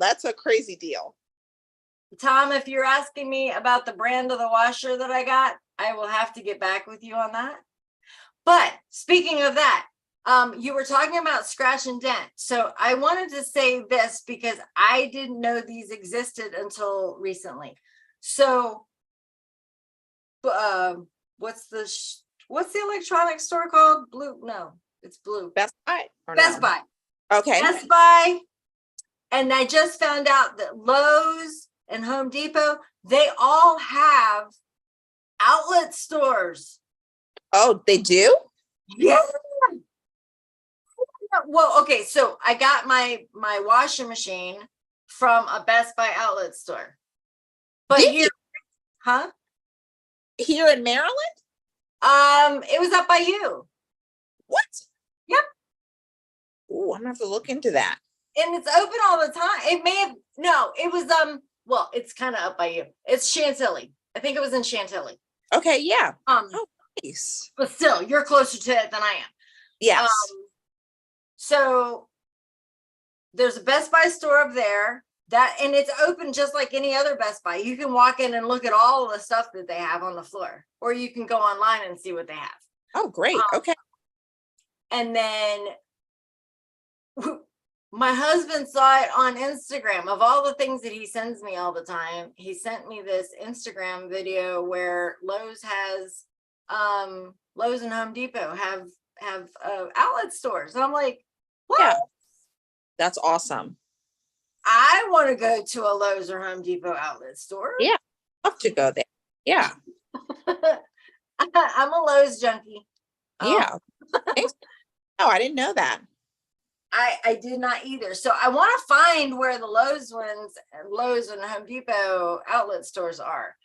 that's a crazy deal. Tom, if you're asking me about the brand of the washer that I got, I will have to get back with you on that. But speaking of that, you were talking about scratch and dent. So I wanted to say this because I didn't know these existed until recently. So what's the electronic store called? Blue? No, it's Blue. Best Buy. Best Buy. Okay. Best Buy. And I just found out that Lowe's and Home Depot, they all have outlet stores. Oh, they do? Yeah. Well, okay, so I got my washing machine from a Best Buy outlet store. But here in Maryland? It was up by you. What? Yep. Oh, I'm gonna have to look into that. And it's open all the time. It was well, it's kind of up by you. It's Chantilly. I think it was in Chantilly. Okay, yeah. Oh, nice. But still, you're closer to it than I am. Yes. So there's a Best Buy store up there and it's open just like any other Best Buy. You can walk in and look at all of the stuff that they have on the floor, or you can go online and see what they have. Oh, great. Okay. And then my husband saw it on Instagram. Of all the things that he sends me all the time, he sent me this Instagram video where Lowe's has Lowe's and Home Depot have outlet stores. And I'm like, what? Yeah. That's awesome. I want to go to a Lowe's or Home Depot outlet store. Yeah. Love to go there. Yeah. I'm a Lowe's junkie. Yeah. Oh, I didn't know that. I did not either. So I want to find where the Lowe's and Home Depot outlet stores are.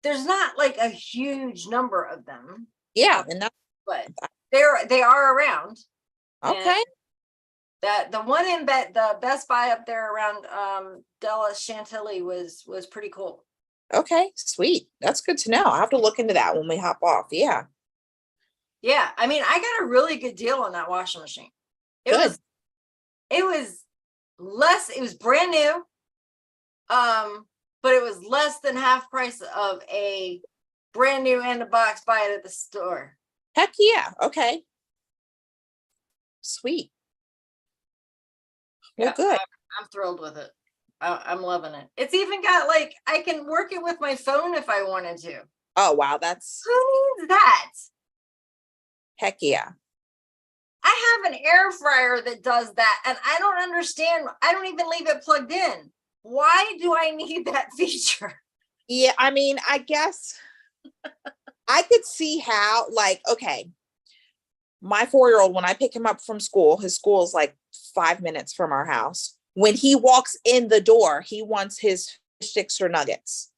There's not like a huge number of them. Yeah, and but they are around. Okay. That the one in the Best Buy up there around Della Chantilly was pretty cool. Okay, sweet. That's good to know. I'll have to look into that when we hop off. Yeah. Yeah, I mean, I got a really good deal on that washing machine. It was less, it was brand new. But it was less than half price of a brand new in the box, buy it at the store. Heck yeah. Okay. Sweet. Well, good. I'm thrilled with it. I'm loving it. It's even got like, I can work it with my phone if I wanted to. Oh, wow. That's. Who needs that? Heck yeah. I have an air fryer that does that. And I don't understand. I don't even leave it plugged in. Why do I need that feature? Yeah, I mean, I guess I could see how, like, okay, my 4-year-old, when I pick him up from school, his school is like 5 minutes from our house. When he walks in the door, he wants his fish sticks or nuggets.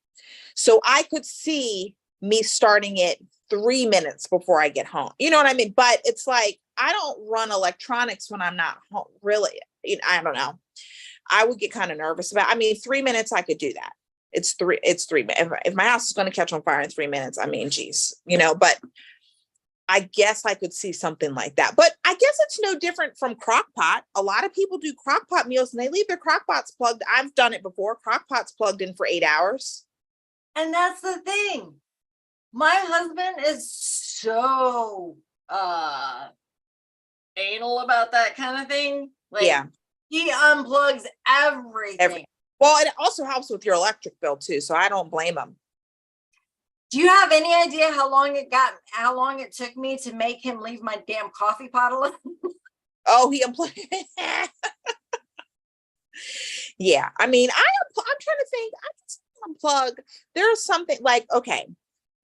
So I could see me starting it 3 minutes before I get home. You know what I mean? But it's like, I don't run electronics when I'm not home, really. I don't know. I would get kind of nervous about, 3 minutes, I could do that. It's 3 minutes. If my house is going to catch on fire in 3 minutes, geez, but I guess I could see something like that. But I guess it's no different from crock pot. A lot of people do crock pot meals and they leave their crock pots plugged. I've done it before. Crock pots plugged in for 8 hours. And that's the thing. My husband is so anal about that kind of thing. Like, yeah. He unplugs everything. Well, it also helps with your electric bill too, so I don't blame him. Do you have any idea how long it took me to make him leave my damn coffee pot alone? Oh, he unplugged. Yeah, I'm trying to think. I just unplug. There's something like, okay,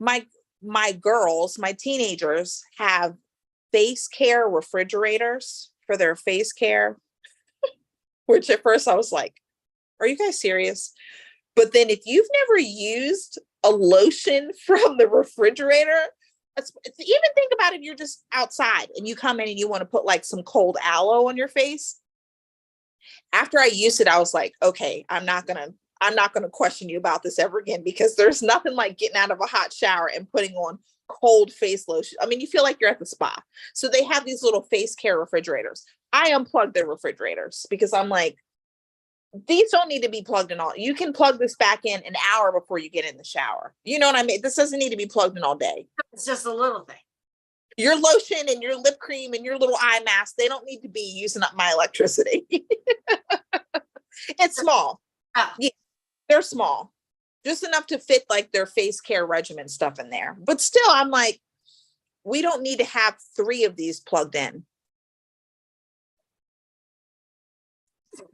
my girls, my teenagers have face care refrigerators for their face care. Which at first I was like, are you guys serious? But then if you've never used a lotion from the refrigerator, it's even think about if you're just outside and you come in and you want to put like some cold aloe on your face. After I used it, I was like, okay, I'm not gonna question you about this ever again, because there's nothing like getting out of a hot shower and putting on cold face lotion. You feel like you're at the spa. So they have these little face care refrigerators. I unplugged their refrigerators because I'm like, these don't need to be plugged in all. You can plug this back in an hour before you get in the shower. You know what I mean? This doesn't need to be plugged in all day. It's just a little thing. Your lotion and your lip cream and your little eye mask, they don't need to be using up my electricity. It's small. Oh. Yeah, they're small. Just enough to fit like their face care regimen stuff in there. But still, I'm like, we don't need to have 3 of these plugged in.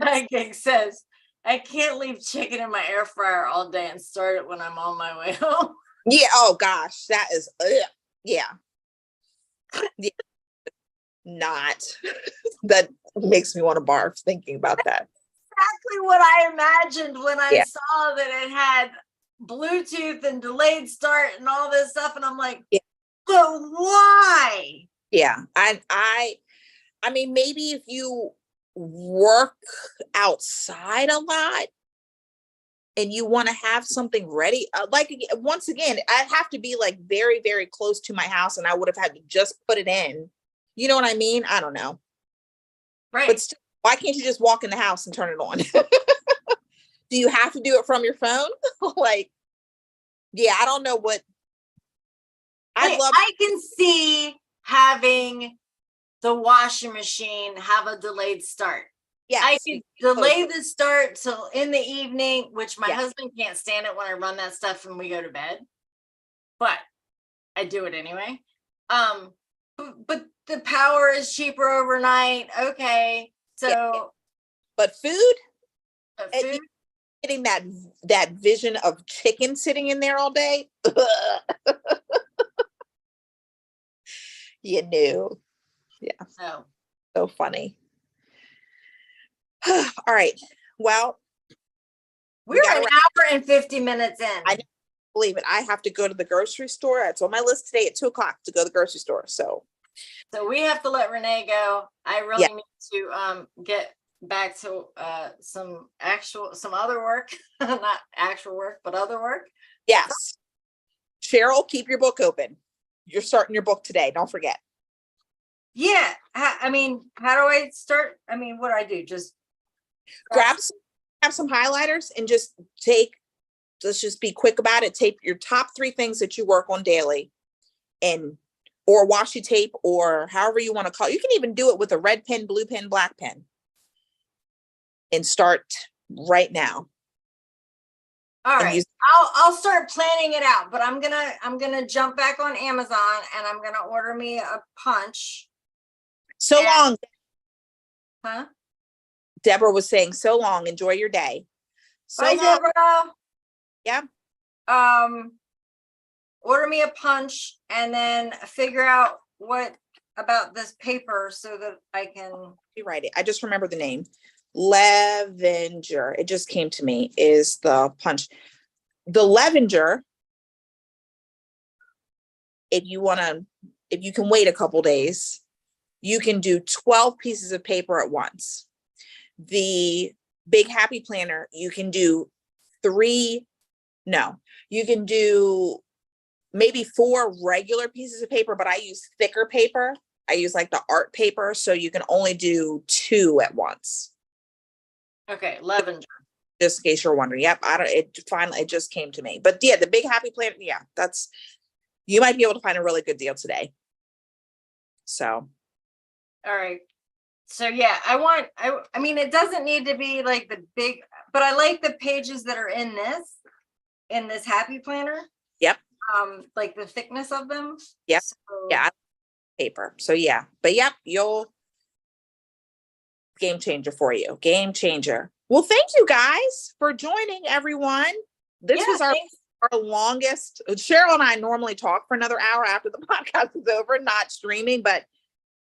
Pancake says, I can't leave chicken in my air fryer all day and start it when I'm on my way home. Yeah. Oh gosh, that is, yeah. Yeah. Not. That makes me want to barf thinking about that. Exactly what I imagined when I saw that it had Bluetooth and delayed start and all this stuff, and I'm like, but why? Yeah, I mean, maybe if you work outside a lot and you want to have something ready, like, once again, I'd have to be like very, very close to my house, and I would have had to just put it in. You know what I mean? I don't know. Right. But still, why can't you just walk in the house and turn it on? Do you have to do it from your phone? Like, yeah, I don't know what. I can see having the washing machine have a delayed start. Yeah, I can delay the start till in the evening, which my husband can't stand it when I run that stuff when we go to bed. but I do it anyway. But the power is cheaper overnight. Okay. So Yeah. But food, food, getting that vision of chicken sitting in there all day. You knew. Yeah. no. So funny. All right. Well, We're an hour and 50 minutes in. I can't believe it. I have to go to the grocery store. It's on my list today at 2:00 to go to the grocery store. So we have to let Renee go. I really need to get back to some other work, not actual work, but other work. Yes. Cheryl, keep your book open. You're starting your book today. Don't forget. Yeah. I mean, how do I start? I mean, what do I do? Just Have some highlighters and let's just be quick about it. Tape your top 3 things that you work on daily or washi tape or however you want to call it. You can even do it with a red pen, blue pen, black pen and start right now. All right. I'll start planning it out, but I'm gonna jump back on Amazon and I'm gonna order me a punch. So long. Huh? Deborah was saying, so long. Enjoy your day. So Bye, long. Deborah. Yeah. Order me a punch and then figure out what about this paper so that I can Write it. I just remember the name. Levenger. It just came to me is the punch. The Levenger, if you can wait a couple days, you can do 12 pieces of paper at once. The Big Happy Planner, you can do you can do maybe 4 regular pieces of paper, but I use thicker paper. I use like the art paper, so you can only do 2 at once. Okay, Levenger. Just in case you're wondering. Yep, it just came to me. But yeah, the Big Happy Planner, yeah, you might be able to find a really good deal today. So. All right. So yeah, I mean, it doesn't need to be like the big, but I like the pages that are in this Happy Planner. Yep. Like the thickness of them. Yep. So, yeah. Paper. So yeah, but yep, game changer for you. Game changer. Well, thank you guys for joining, everyone. This was our longest. Cheryl and I normally talk for another hour after the podcast is over, not streaming, but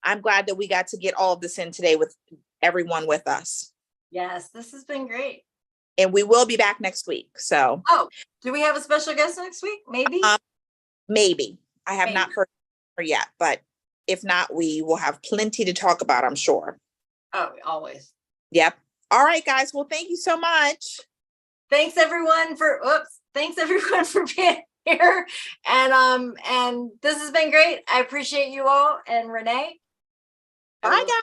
I'm glad that we got to get all of this in today with everyone with us. Yes, this has been great. And we will be back next week. So. Oh, do we have a special guest next week? Maybe. Maybe. I have not heard her yet, but if not, we will have plenty to talk about, I'm sure. Oh, always. Yep. All right, guys. Well, thank you so much. Thanks everyone for being here. And this has been great. I appreciate you all and Renee. Bye, guys.